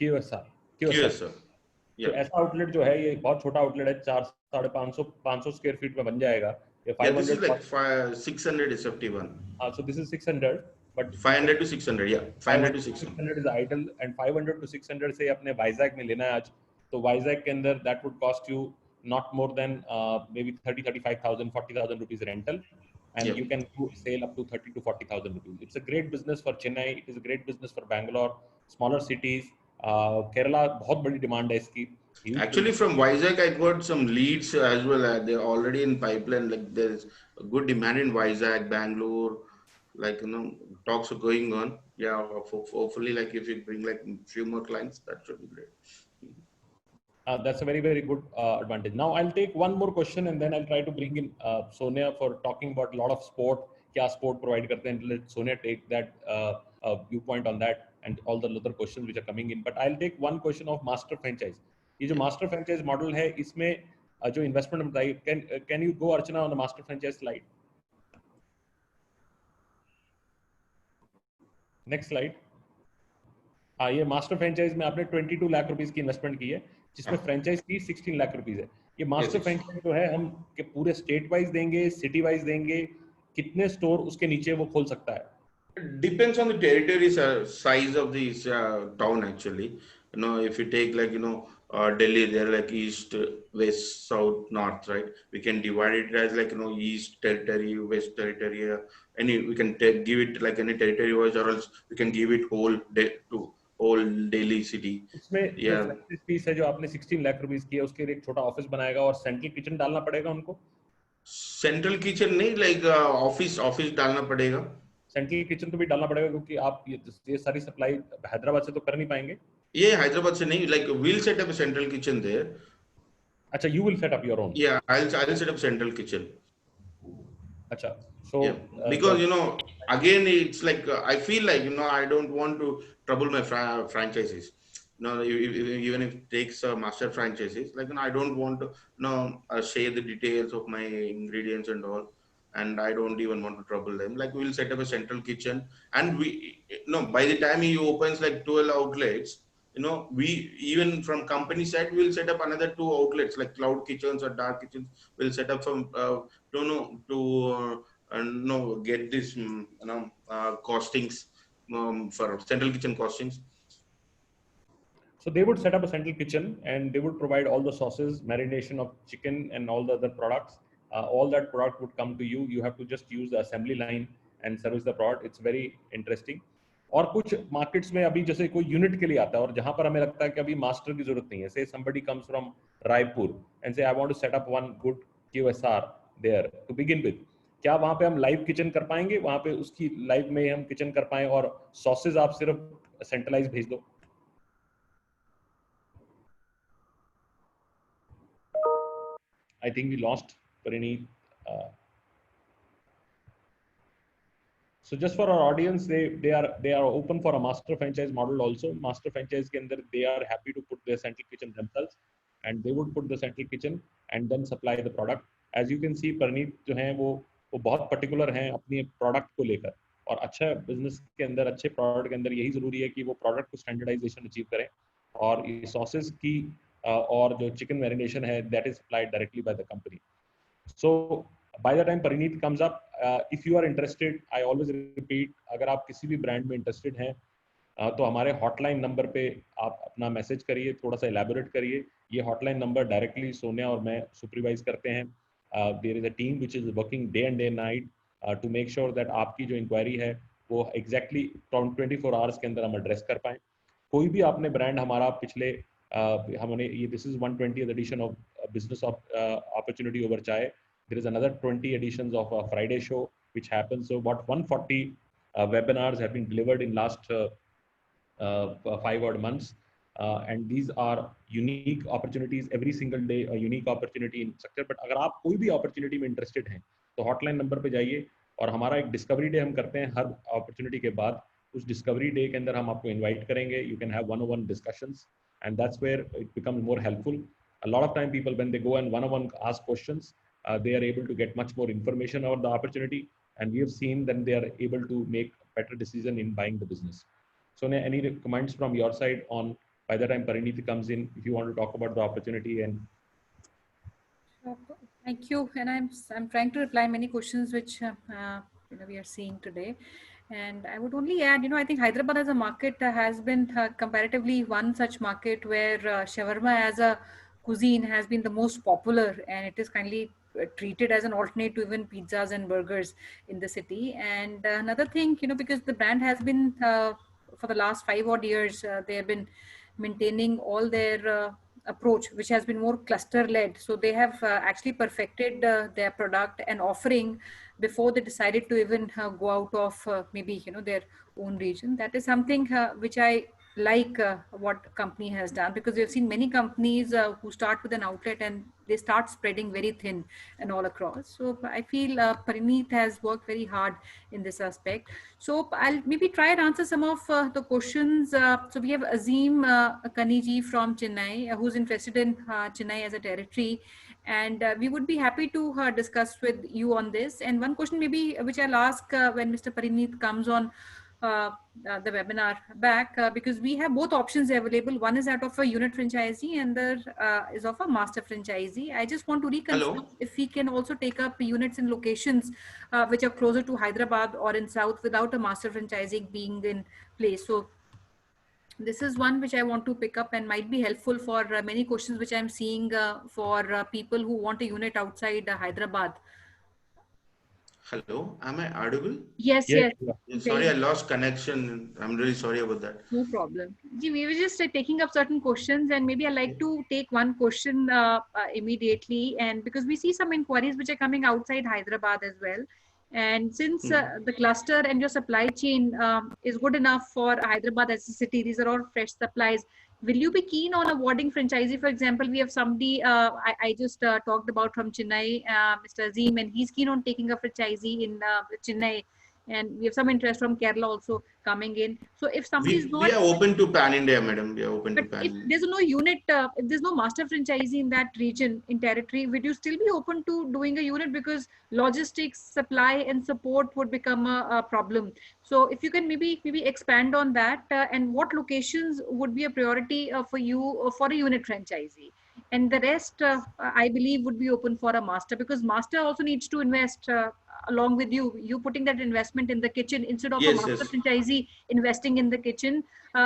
QSR. QSR. तो ऐसा outlet जो है ये बहुत छोटा आउटलेट है, 400-500 स्क्वायर फीट में बन जाएगा. ये 500 this is like 600 is 51. So this is 600, but 500 to 600, yeah. 500 to 600. 600 is ideal, and 500 to 600 से अपने वाइजैक में लेना है आज, तो वाइजैक के अंदर that would cost you not more than maybe 30-35,000, 40,000 rupees rental, and Yeah. you can do sale up to 30 to 40,000 rupees. It's a great business for Chennai. It is a great business for Bangalore, smaller cities. Kerala बहुत बड़ी demand है इसकी. Actually, from Vizag, I got some leads as well. They're already in pipeline. Like there's a good demand in Vizag, Bangalore. Like talks are going on. Yeah, hopefully, like if you bring like few more clients, that should be great. That's a very, very good advantage. Now I'll take one more question and then I'll try to bring in Sonia for talking about a lot of sport. क्या sport provide करते हैं? Let Sonia take that viewpoint on that and all the other questions which are coming in. But I'll take one question of master franchise. ये जो master franchise model है, इसमें जो investment बताई, can you go Archana on the master franchise slide? Next slide. ये master franchise में आपने 22 lakh rupees की इन्वेस्टमेंट की है, जिसमें फ्रेंचाइज फी 16 लाख रुपीस है. ये मास्टर फ्रेंचाइज जो है हम के पूरे स्टेट वाइज देंगे, सिटी वाइज देंगे, कितने स्टोर उसके नीचे वो खोल सकता है? Depends on the territory size of the town actually. If you take like Delhi, they're like east, west, south, north, right? We can divide it as like east territory, west territory, we can give it like any territory wise, or else we can give it whole Delhi city. इसमें fees है जो आपने 16 lakh rupees की है, उसके लिए एक छोटा ऑफिस बनाएगा और सेंट्रल किचन डालना पड़ेगा उनको. सेंट्रल किचन नहीं, लाइक ऑफिस डालना पड़ेगा. सेंट्रल किचन तो भी डालना पड़ेगा क्योंकि आप ये सारी सप्लाई हैदराबाद से तो कर नहीं पाएंगे. ये हैदराबाद से नहीं, like we'll set up a central kitchen there. अच्छा, you will set up your own. Yeah, I'll set up central kitchen. Acha. So Yeah, because again, it's like I feel like I don't want to trouble my franchises. Even if it takes master franchises, like I don't want to share the details of my ingredients and all, and I don't even want to trouble them. Like we'll set up a central kitchen, and we by the time he opens like 12 outlets, we even from company side we'll set up another 2 outlets like cloud kitchens or dark kitchens. We'll set up from to no get this costings for central kitchen costings. So they would set up a central kitchen and they would provide all the sauces, marination of chicken and all the other products. All that product would come to you. You have to just use the assembly line and service the product. It's very interesting. और कुछ markets में अभी जैसे कोई unit के लिए आता है और जहां पर हमें लगता है कि अभी मास्टर की जरूरत नहीं है. से somebody comes from Raipur and say I want to set up one good QSR there to begin with. क्या वहां पे हम लाइव किचन कर पाएंगे? वहां पे उसकी लाइव में हम किचन कर पाए और सॉसेज आप सिर्फ सेंट्रलाइज भेज दो. I think we lost Parineet. So just for our audience, they are open for a master franchise model also. Master franchise के अंदर they are happy to put their central kitchen themselves, and they would put the central kitchen and then supply the product. As you can see, Parineet जो हैं वो बहुत particular हैं अपनी product को लेकर. और अच्छा business के अंदर अच्छे product के अंदर यही जरूरी है कि वो product को standardization achieve करें. और ये sauces की और जो chicken marination है that is supplied directly by the company. So by the time Parineet comes up, if you are interested, I always repeat, अगर आप किसी भी brand में interested हैं तो हमारे hotline number पे आप अपना message करिए, थोड़ा सा elaborate करिए. ये hotline number directly सोनिया और मैं supervise करते हैं. There is a team which is working day and night to make sure that आपकी जो inquiry है वो exactly 24 hours के अंदर हम address कर पाएं. कोई भी आपने brand हमारा पिछले हमने ये this is 120th edition of business of opportunity over chai. There is another 20 editions of a Friday show which happens. So about 140 webinars have been delivered in last 5 odd months. And these are unique opportunities every single day, a unique opportunity in sector. But अगर आप कोई भी opportunity में interested हैं तो hotline number पे जाइए और हमारा एक discovery day हम करते हैं हर opportunity के बाद. उस discovery day के अंदर हम आपको invite करेंगे. You can have one-on-one discussions, and that's where it becomes more helpful. A lot of time people, when they go and one-on-one ask questions, they are able to get much more information about the opportunity, and we have seen that they are able to make better decision in buying the business. So any comments from your side on by the time Parineet comes in, if you want to talk about the opportunity? And thank you. And I'm trying to reply many questions which we are seeing today. And I would only add, I think Hyderabad as a market has been comparatively one such market where shawarma as a cuisine has been the most popular, and it is kindly treated as an alternate to even pizzas and burgers in the city. And another thing, because the brand has been for the last 5 odd years, they have been maintaining all their approach, which has been more cluster led. So they have actually perfected their product and offering before they decided to even go out of maybe their own region. That is something which I like what company has done, because we've seen many companies who start with an outlet and they start spreading very thin and all across. So I feel Parineet has worked very hard in this aspect. So I'll maybe try and answer some of the questions. So we have Azim Kaniji from Chennai, who's interested in Chennai as a territory, and we would be happy to discuss with you on this. And one question maybe which I'll ask when Mr. Parineet comes on the webinar back, because we have both options available. One is that of a unit franchisee and the is of a master franchisee. I just want to reconfirm if we can also take up units in locations which are closer to Hyderabad or in South without a master franchising being in place. So this is one which I want to pick up and might be helpful for many questions which I'm seeing for people who want a unit outside Hyderabad. Hello, am I audible? Yes. Sorry, I lost connection. I'm really sorry about that. No problem. We were just taking up certain questions, and maybe I'd like to take one question immediately. And because we see some inquiries which are coming outside Hyderabad as well. And since the cluster and your supply chain is good enough for Hyderabad as a city, these are all fresh supplies. will you be keen on awarding franchisee? For example, we have somebody I just talked about from Chennai, Mr. Azim, and he's keen on taking a franchisee in Chennai. And we have some interest from Kerala also coming in. So if somebody is We not, are open to pan India, madam. We are open to but pan if India. there's no unit, if there's no master franchisee in that region, in territory, would you still be open to doing a unit? Because logistics, supply, and support would become a problem. So if you can maybe expand on that, and what locations would be a priority for you for a unit franchisee, and the rest, I believe, would be open for a master, because master also needs to invest along with you. You putting that investment in the kitchen instead of a Yes, master yes. franchisee investing in the kitchen,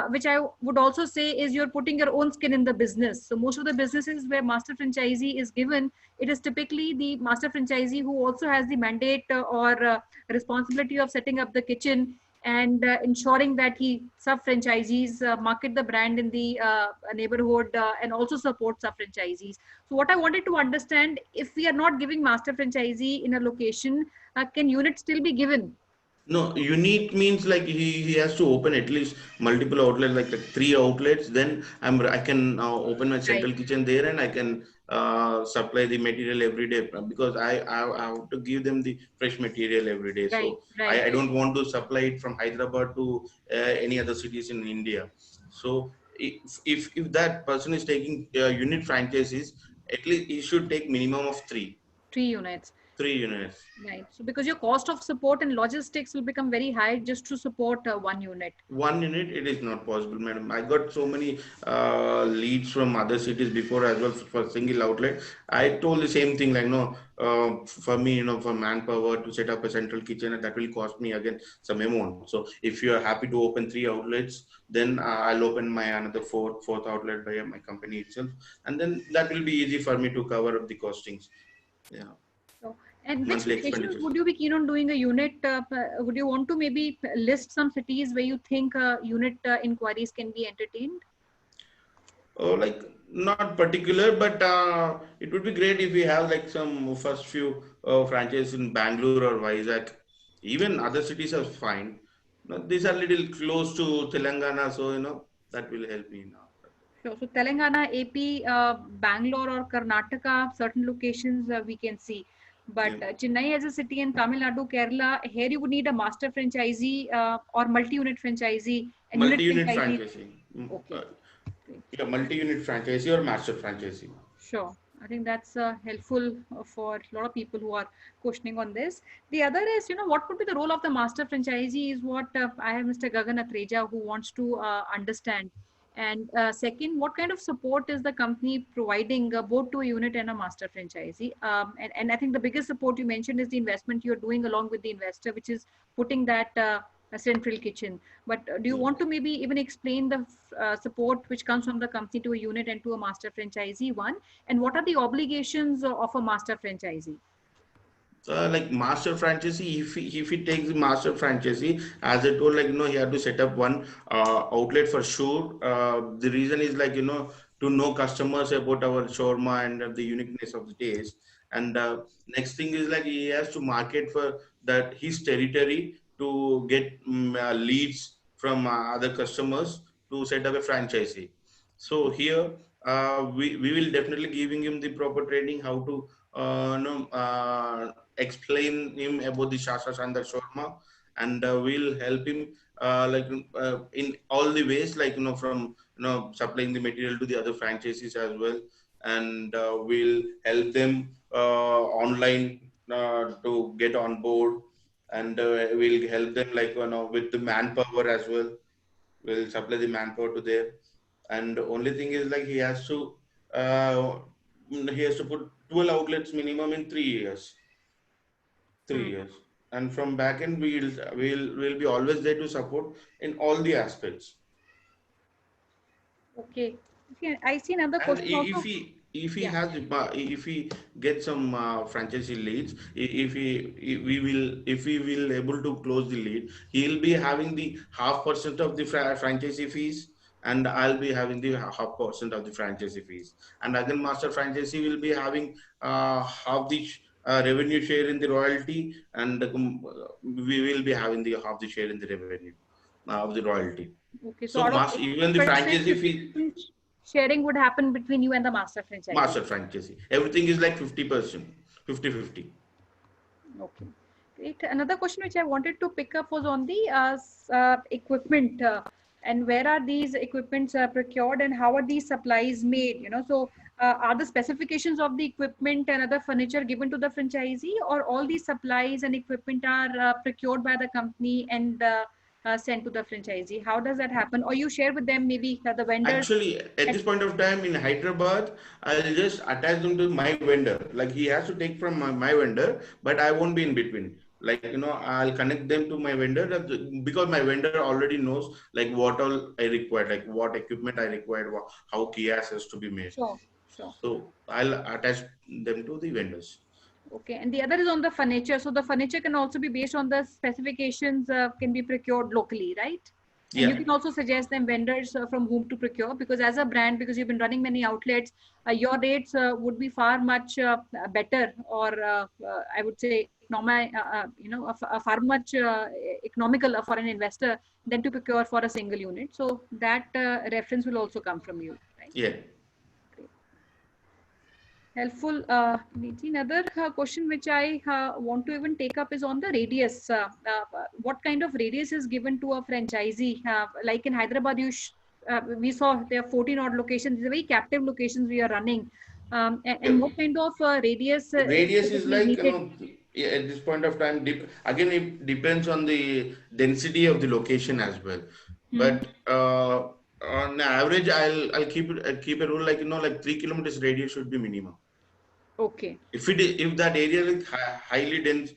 which I would also say is you're putting your own skin in the business. So most of the businesses where master franchisee is given, it is typically the master franchisee who also has the mandate or responsibility of setting up the kitchen and ensuring that he sub franchisees market the brand in the neighborhood and also support sub franchisees. So what I wanted to understand, if we are not giving master franchisee in a location, can units still be given? No, unique means like he has to open at least multiple outlets, like 3 outlets. Then I can open my Right, central kitchen there, and I can supply the material every day, because I have to give them the fresh material every day. right, So right. I don't want to supply it from Hyderabad to any other cities in India. So if that person is taking unit franchises, at least he should take minimum of 3 units. 3 units. Right. So because your cost of support and logistics will become very high just to support one unit. 1 unit, it is not possible, madam. I got so many leads from other cities before as well for single outlet. I told the same thing, like, no, for me, for manpower to set up a central kitchen, that will cost me again some amount. So if you are happy to open 3 outlets, then I'll open my another fourth outlet by my company itself, and then that will be easy for me to cover up the costings. Yeah, So, and which monthly locations expenditures. would you be keen on doing a unit? Would you want to maybe list some cities where you think unit inquiries can be entertained? Oh, like not particular, but it would be great if we have like some first few franchises in Bangalore or Vizag. Even other cities are fine. No, these are little close to Telangana, so that will help me now. Sure. So Telangana, AP, Bangalore or Karnataka, certain locations we can see. But Yeah, Chennai as a city and Tamil Nadu, Kerala, here you would need a master franchisee or multi-unit franchisee and unit multi-unit franchisee. franchising. Okay, great. Yeah, multi-unit franchisee or master franchisee. Sure. I think that's helpful for a lot of people who are questioning on this. The other is, what would be the role of the master franchisee is what I have Mr. Gagan Atreja who wants to understand. And second, what kind of support is the company providing both to a unit and a master franchisee? And I think the biggest support you mentioned is the investment you're doing along with the investor, which is putting that a central kitchen. But do you want to maybe even explain the support which comes from the company to a unit and to a master franchisee one? And what are the obligations of a master franchisee? Like master franchisee, if he takes the master franchisee, as I told, like, he had to set up one outlet for sure. The reason is, like, to know customers about our shawarma and the uniqueness of the taste. And next thing is, like, he has to market for that his territory to get leads from other customers to set up a franchisee. So here we will definitely giving him the proper training how to explain him about the Shasha Shandar Sharma, and we'll help him in all the ways, like, from supplying the material to the other franchises as well, and we'll help them online to get on board, and we'll help them, like, with the manpower as well. We'll supply the manpower to there, and the only thing is, like, uh, he has to put 12 outlets minimum in 3 years. three Hmm. years and from back end, we'll be always there to support in all the aspects. Okay. Okay. I see another And question also. if he Yeah. has if he get some franchisee leads, if we will able to close the lead, he'll be having the half percent of the franchisee fees, and I'll be having the half percent of the franchisee fees, and again master franchisee will be having half the revenue share in the royalty, and we will be having the half the share in the revenue. of the royalty. Okay, so So out of even the 80%, franchisee fee, 50% sharing would happen between you and the master franchisee. master franchisee, everything is like 50%, 50-50. Okay, great. Another question which I wanted to pick up was on the equipment, and where are these equipments procured, and how are these supplies made? You know, so are the specifications of the equipment and other furniture given to the franchisee, or all these supplies and equipment are procured by the company and sent to the franchisee? How does that happen? Or you share with them maybe the vendors? Actually, at this point of time in Hyderabad, I'll just attach them to my vendor. Like he has to take from my vendor, but I won't be in between. Like, I'll connect them to my vendor because my vendor already knows like what all I require, like what equipment I require, how kiosks has to be made. Sure, sure. So I'll attach them to the vendors. Okay, and the other is on the furniture. So the furniture can also be based on the specifications, can be procured locally, right? And you Yeah. can also suggest them vendors from whom to procure, because as a brand, because you've been running many outlets, your rates would be far much better, or I would say, far much economical for an investor than to procure for a single unit. So that reference will also come from you, right? Yeah. Helpful. Neeti, another question which I want to even take up is on the radius. What kind of radius is given to a franchisee? Like in Hyderabad, we saw there are 14 odd locations. These are very captive locations we are running. And what kind of radius Radius is like, needed? yeah, at this point of time, again, it depends on the density of the location as well. But on average, I'll keep a rule like, like 3 kilometers radius should be minimum. Okay. If that area is highly dense,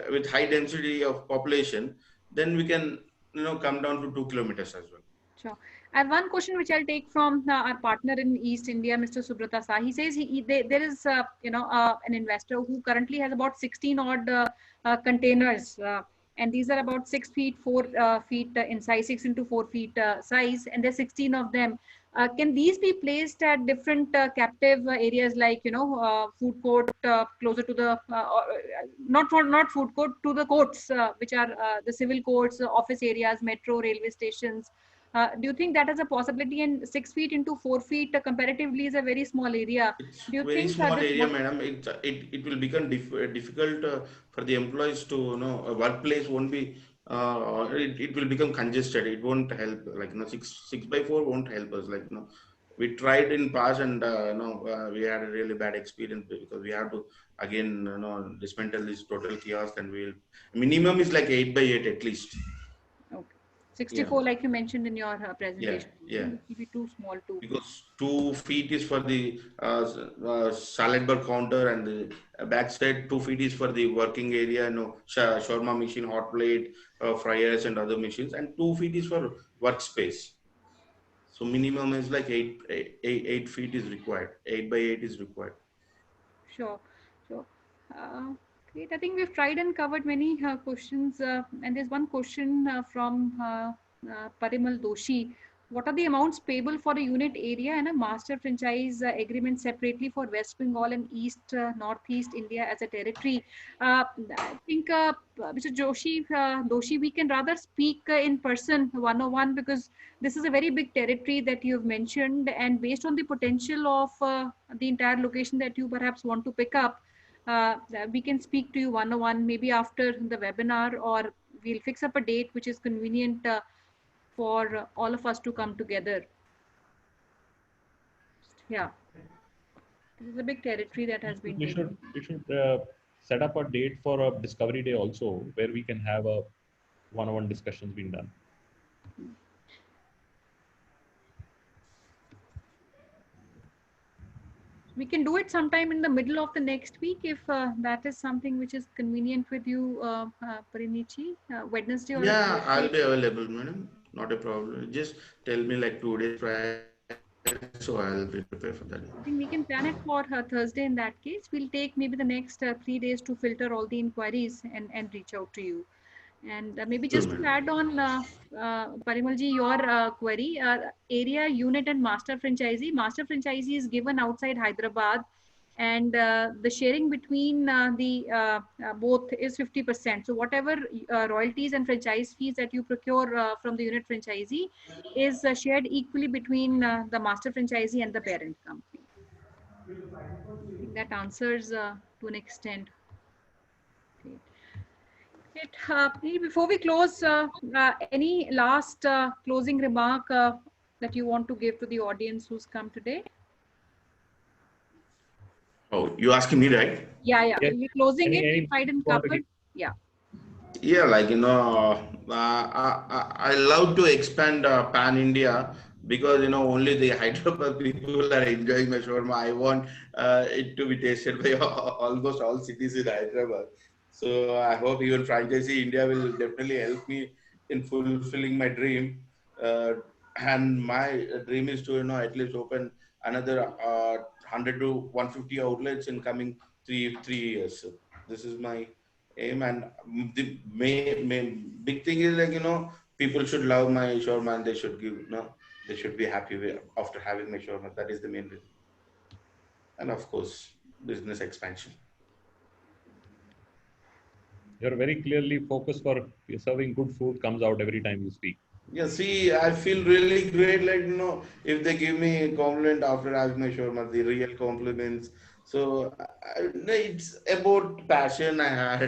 with high density of population, then we can, come down to 2 kilometers as well. Sure. I have one question which I'll take from our partner in East India, Mr. Subrata Saha. He says there is, an investor who currently has about 16 odd containers, and these are about 6 feet, 4 feet in size, 6 into 4 feet size, and there's 16 of them. Can these be placed at different captive areas, like food court closer to the not food court, to the courts, which are the civil courts, office areas, metro, railway stations? Do you think that is a possibility? And 6 feet into 4 feet comparatively is a very small area. It's Do you very think small this area, madam. It will become difficult for the employees to, a workplace won't be, it will become congested. It won't help. Like, 6 by 4 won't help us. Like, we tried in past, and we had a really bad experience because we have to again, dismantle this total kiosk, and minimum is like 8 by 8 at least. Okay. 64, like you mentioned in your presentation. Yeah. It will be too small too. Because 2 feet is for the salad bar counter, and the backside 2 feet is for the working area, shawarma machine, hot plate, fryers, and other machines, and 2 feet is for workspace. So minimum is like 8 feet is required. 8 by 8 is required. Sure. So, great. I think we've tried and covered many questions. And there's one question from Parimal Doshi. What are the amounts payable for a unit area and a master franchise agreement separately for West Bengal and East, Northeast India as a territory? I think, Mr. Doshi, we can rather speak in person, one-on-one, because this is a very big territory that you've mentioned, and based on the potential of the entire location that you perhaps want to pick up, we can speak to you one-on-one, maybe after the webinar, or we'll fix up a date which is convenient for all of us to come together. Yeah, this is a big territory that has been taken. We should set up a date for a discovery day also, where we can have a one-on-one discussions being done. We can do it sometime in the middle of the next week, if that is something which is convenient with you, Parinichi. Wednesday or Yeah, I'll be available, madam. Not a problem. Just tell me like 2 days prior, so I'll be prepared for that. I think we can plan it for Thursday in that case. We'll take maybe the next 3 days to filter all the inquiries and reach out to you. And maybe just to add on, Parimalji, your query, area, unit, and master franchisee. Master franchisee is given outside Hyderabad, and the sharing between the both is 50%. So whatever royalties and franchise fees that you procure from the unit franchisee is shared equally between the master franchisee and the parent company. I think that answers to an extent. Great. Before we close, any last closing remark that you want to give to the audience who's come today? Oh, you asking me, right? Yeah. Yeah. We're closing it. Any If I didn't want to cover, give- yeah. Yeah, like I love to expand pan India because only the Hyderabad people are enjoying my shawarma. I want it to be tasted by almost all cities in Hyderabad. So I hope even franchisee India will definitely help me in fulfilling my dream. Uh, and my dream is to at least open another 100 to 150 outlets in coming three years. So this is my aim, and the main big thing is like people should love my shawarma and they should give they should be happy after having my shawarma. That is the main reason, and of course business expansion. You're very clearly focused for serving good food comes out every time you speak. Yeah, see, I feel really great. Like if they give me a compliment after having my shawarma, the real compliments. So no, it's about passion I had.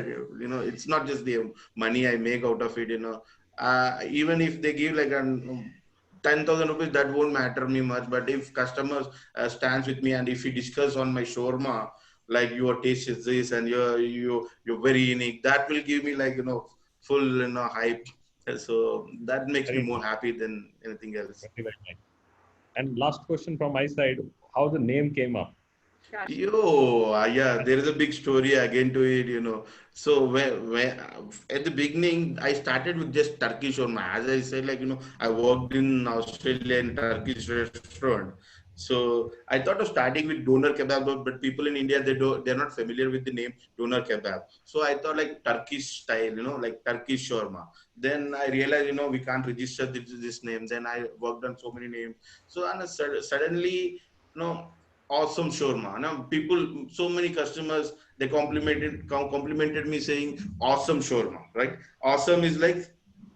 It's not just the money I make out of it. Even if they give like an 10,000 rupees, that won't matter me much. But if customers stands with me and if we discuss on my shawarma, like your taste is this and you're very unique, that will give me like full hype. So that makes me Very more nice. happy than anything else. Very nice. And last question from my side: how the name came up? Gosh. Yeah, there is a big story again to it. So when at the beginning, I started with just Turkish shawarma. As I said, like, I worked in Australian Turkish restaurant. So I thought of starting with doner kebab, but people in India, they're not familiar with the name doner kebab. So I thought like Turkish style, like Turkish shawarma. Then I realized, we can't register this name. Then I worked on so many names. So and suddenly, awesome shawarma. Now people, so many customers, they complimented me saying awesome shawarma, right? Awesome is like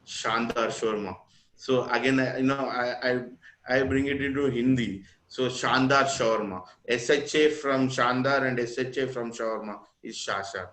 Shandar shawarma. So again, I bring it into Hindi. So Shandar shawarma. SHA from Shandar and SHA from shawarma is Shasha.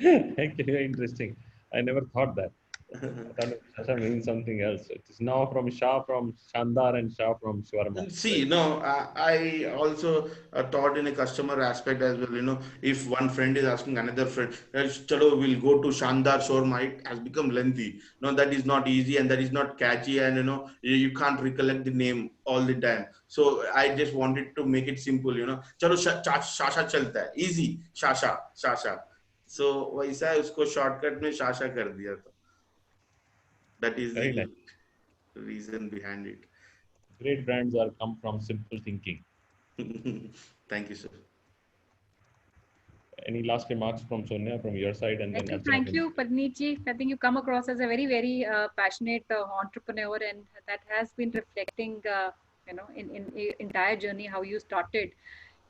Actually, very interesting. I never thought that. I thought Shasha means something else. It is now from Shah from Shandar and Shah from Shawarma. See, Right. I also thought in a customer aspect as well. If one friend is asking another friend, Chalo, we'll go to Shandar Shawarma, it has become lengthy. No, that is not easy and that is not catchy, and you can't recollect the name all the time. So I just wanted to make it simple. Chalo, Shasha chalta hai. Easy, Shasha. So वैसा उसको shortcut में Shasha कर दिया था. That is Very nice. the reason behind it. Great brands are come from simple thinking. Thank you, sir. Any last remarks from Sonia from your side, and then Archana Thank can- you, Padniji. I think you come across as a very, very passionate entrepreneur, and that has been reflecting, in entire journey how you started.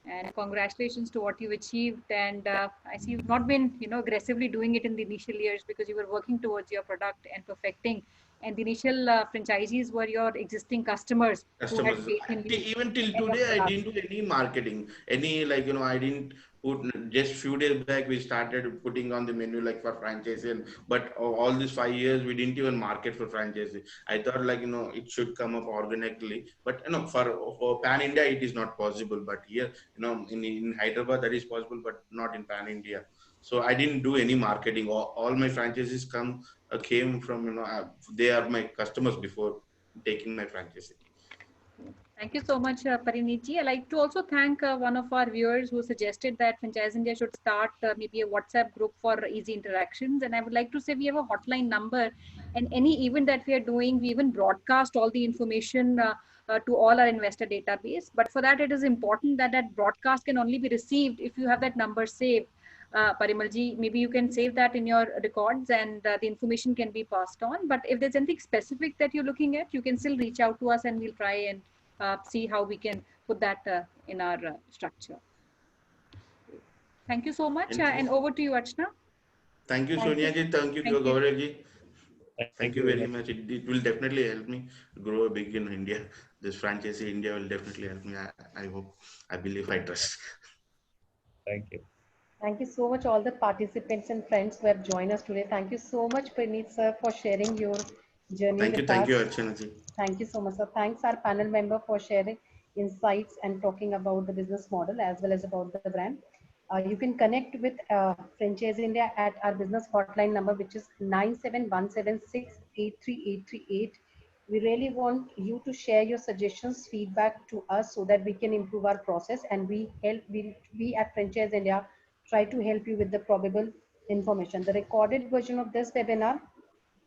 And congratulations to what you've achieved. And I see you've not been, aggressively doing it in the initial years because you were working towards your product and perfecting. And the initial franchisees were your existing customers who had Customers. faith in you. Even till And your today, I product. didn't do any marketing. Any like I didn't put. Just few days back, we started putting on the menu like for franchising. But all these 5 years, we didn't even market for franchising. I thought like it should come up organically. But for pan India, it is not possible. But here, in Hyderabad, that is possible, but not in pan India. So I didn't do any marketing. All my franchises came from they are my customers before taking my franchise. Thank you so much, Parinitji. I'd like to also thank one of our viewers who suggested that Franchise India should start maybe a WhatsApp group for easy interactions. And I would like to say we have a hotline number, and any event that we are doing, we even broadcast all the information to all our investor database. But for that, it is important that that broadcast can only be received if you have that number saved. Parimalji, maybe you can save that in your records and the information can be passed on. But if there's anything specific that you're looking at, you can still reach out to us and we'll try and see how we can put that in our structure. Thank you so much, And and over to you, Archana. thank you, Thank you. Sonia ji. Thank you, Thank you. Gaurav ji. Thank Thank you you very much. It will definitely help me grow big in India. This franchise in India will definitely help me. I hope, I believe, I trust. Thank you. Thank you so much, all the participants and friends who have joined us today. Thank you so much, Praneeth sir, for sharing your journey with Thank you, us. Archana ji. Thank you so much, sir. Thanks our panel member for sharing insights and talking about the business model as well as about the brand. You can connect with Franchise India at our business hotline number, which is 97176838838. We really want you to share your suggestions, feedback to us so that we can improve our process, and we at Franchise India try to help you with the probable information. The recorded version of this webinar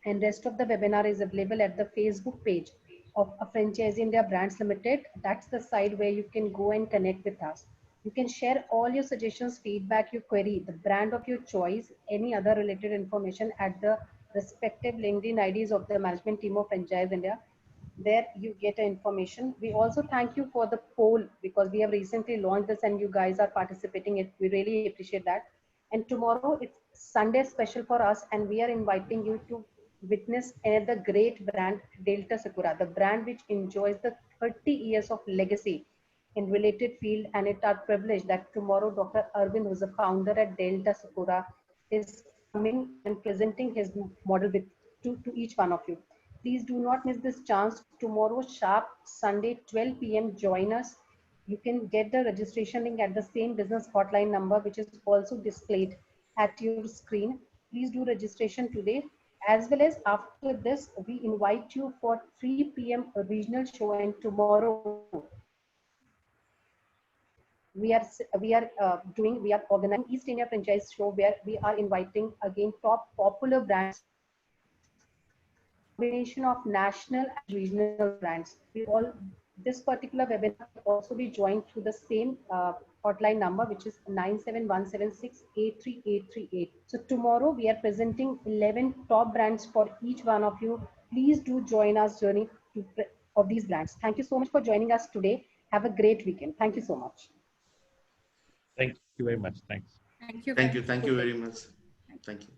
and rest of the webinar is available at the Facebook page of a Franchise India Brands Limited. That's the site where you can go and connect with us. You can share all your suggestions, feedback, your query, the brand of your choice, any other related information at the respective LinkedIn IDs of the management team of Franchise India. There you get information. We also thank you for the poll because we have recently launched this and you guys are participating. We really appreciate that. And tomorrow it's Sunday special for us, and we are inviting you to witness another great brand, Delta Sakura, the brand which enjoys the 30 years of legacy in related field. And it's our privilege that tomorrow Dr. Arvind, who's a founder at Delta Sakura, is coming and presenting his model to each one of you. Please do not miss this chance. Tomorrow, sharp Sunday, 12 p.m. Join us. You can get the registration link at the same business hotline number, which is also displayed at your screen. Please do registration today. As well as after this, we invite you for 3 p.m. regional show, and tomorrow we are organizing East India franchise show where we are inviting again top popular brands, combination of national and regional brands. We all this particular webinar will also be joined through the same hotline number, which is 97176838838. So tomorrow we are presenting 11 top brands for each one of you. Please do join us journey of these brands. Thank you so much for joining us today. Have a great weekend. Thank you so much. Thank you very much. Thanks. Thank you. Thank you. Friends. Thank you very much. Thank you.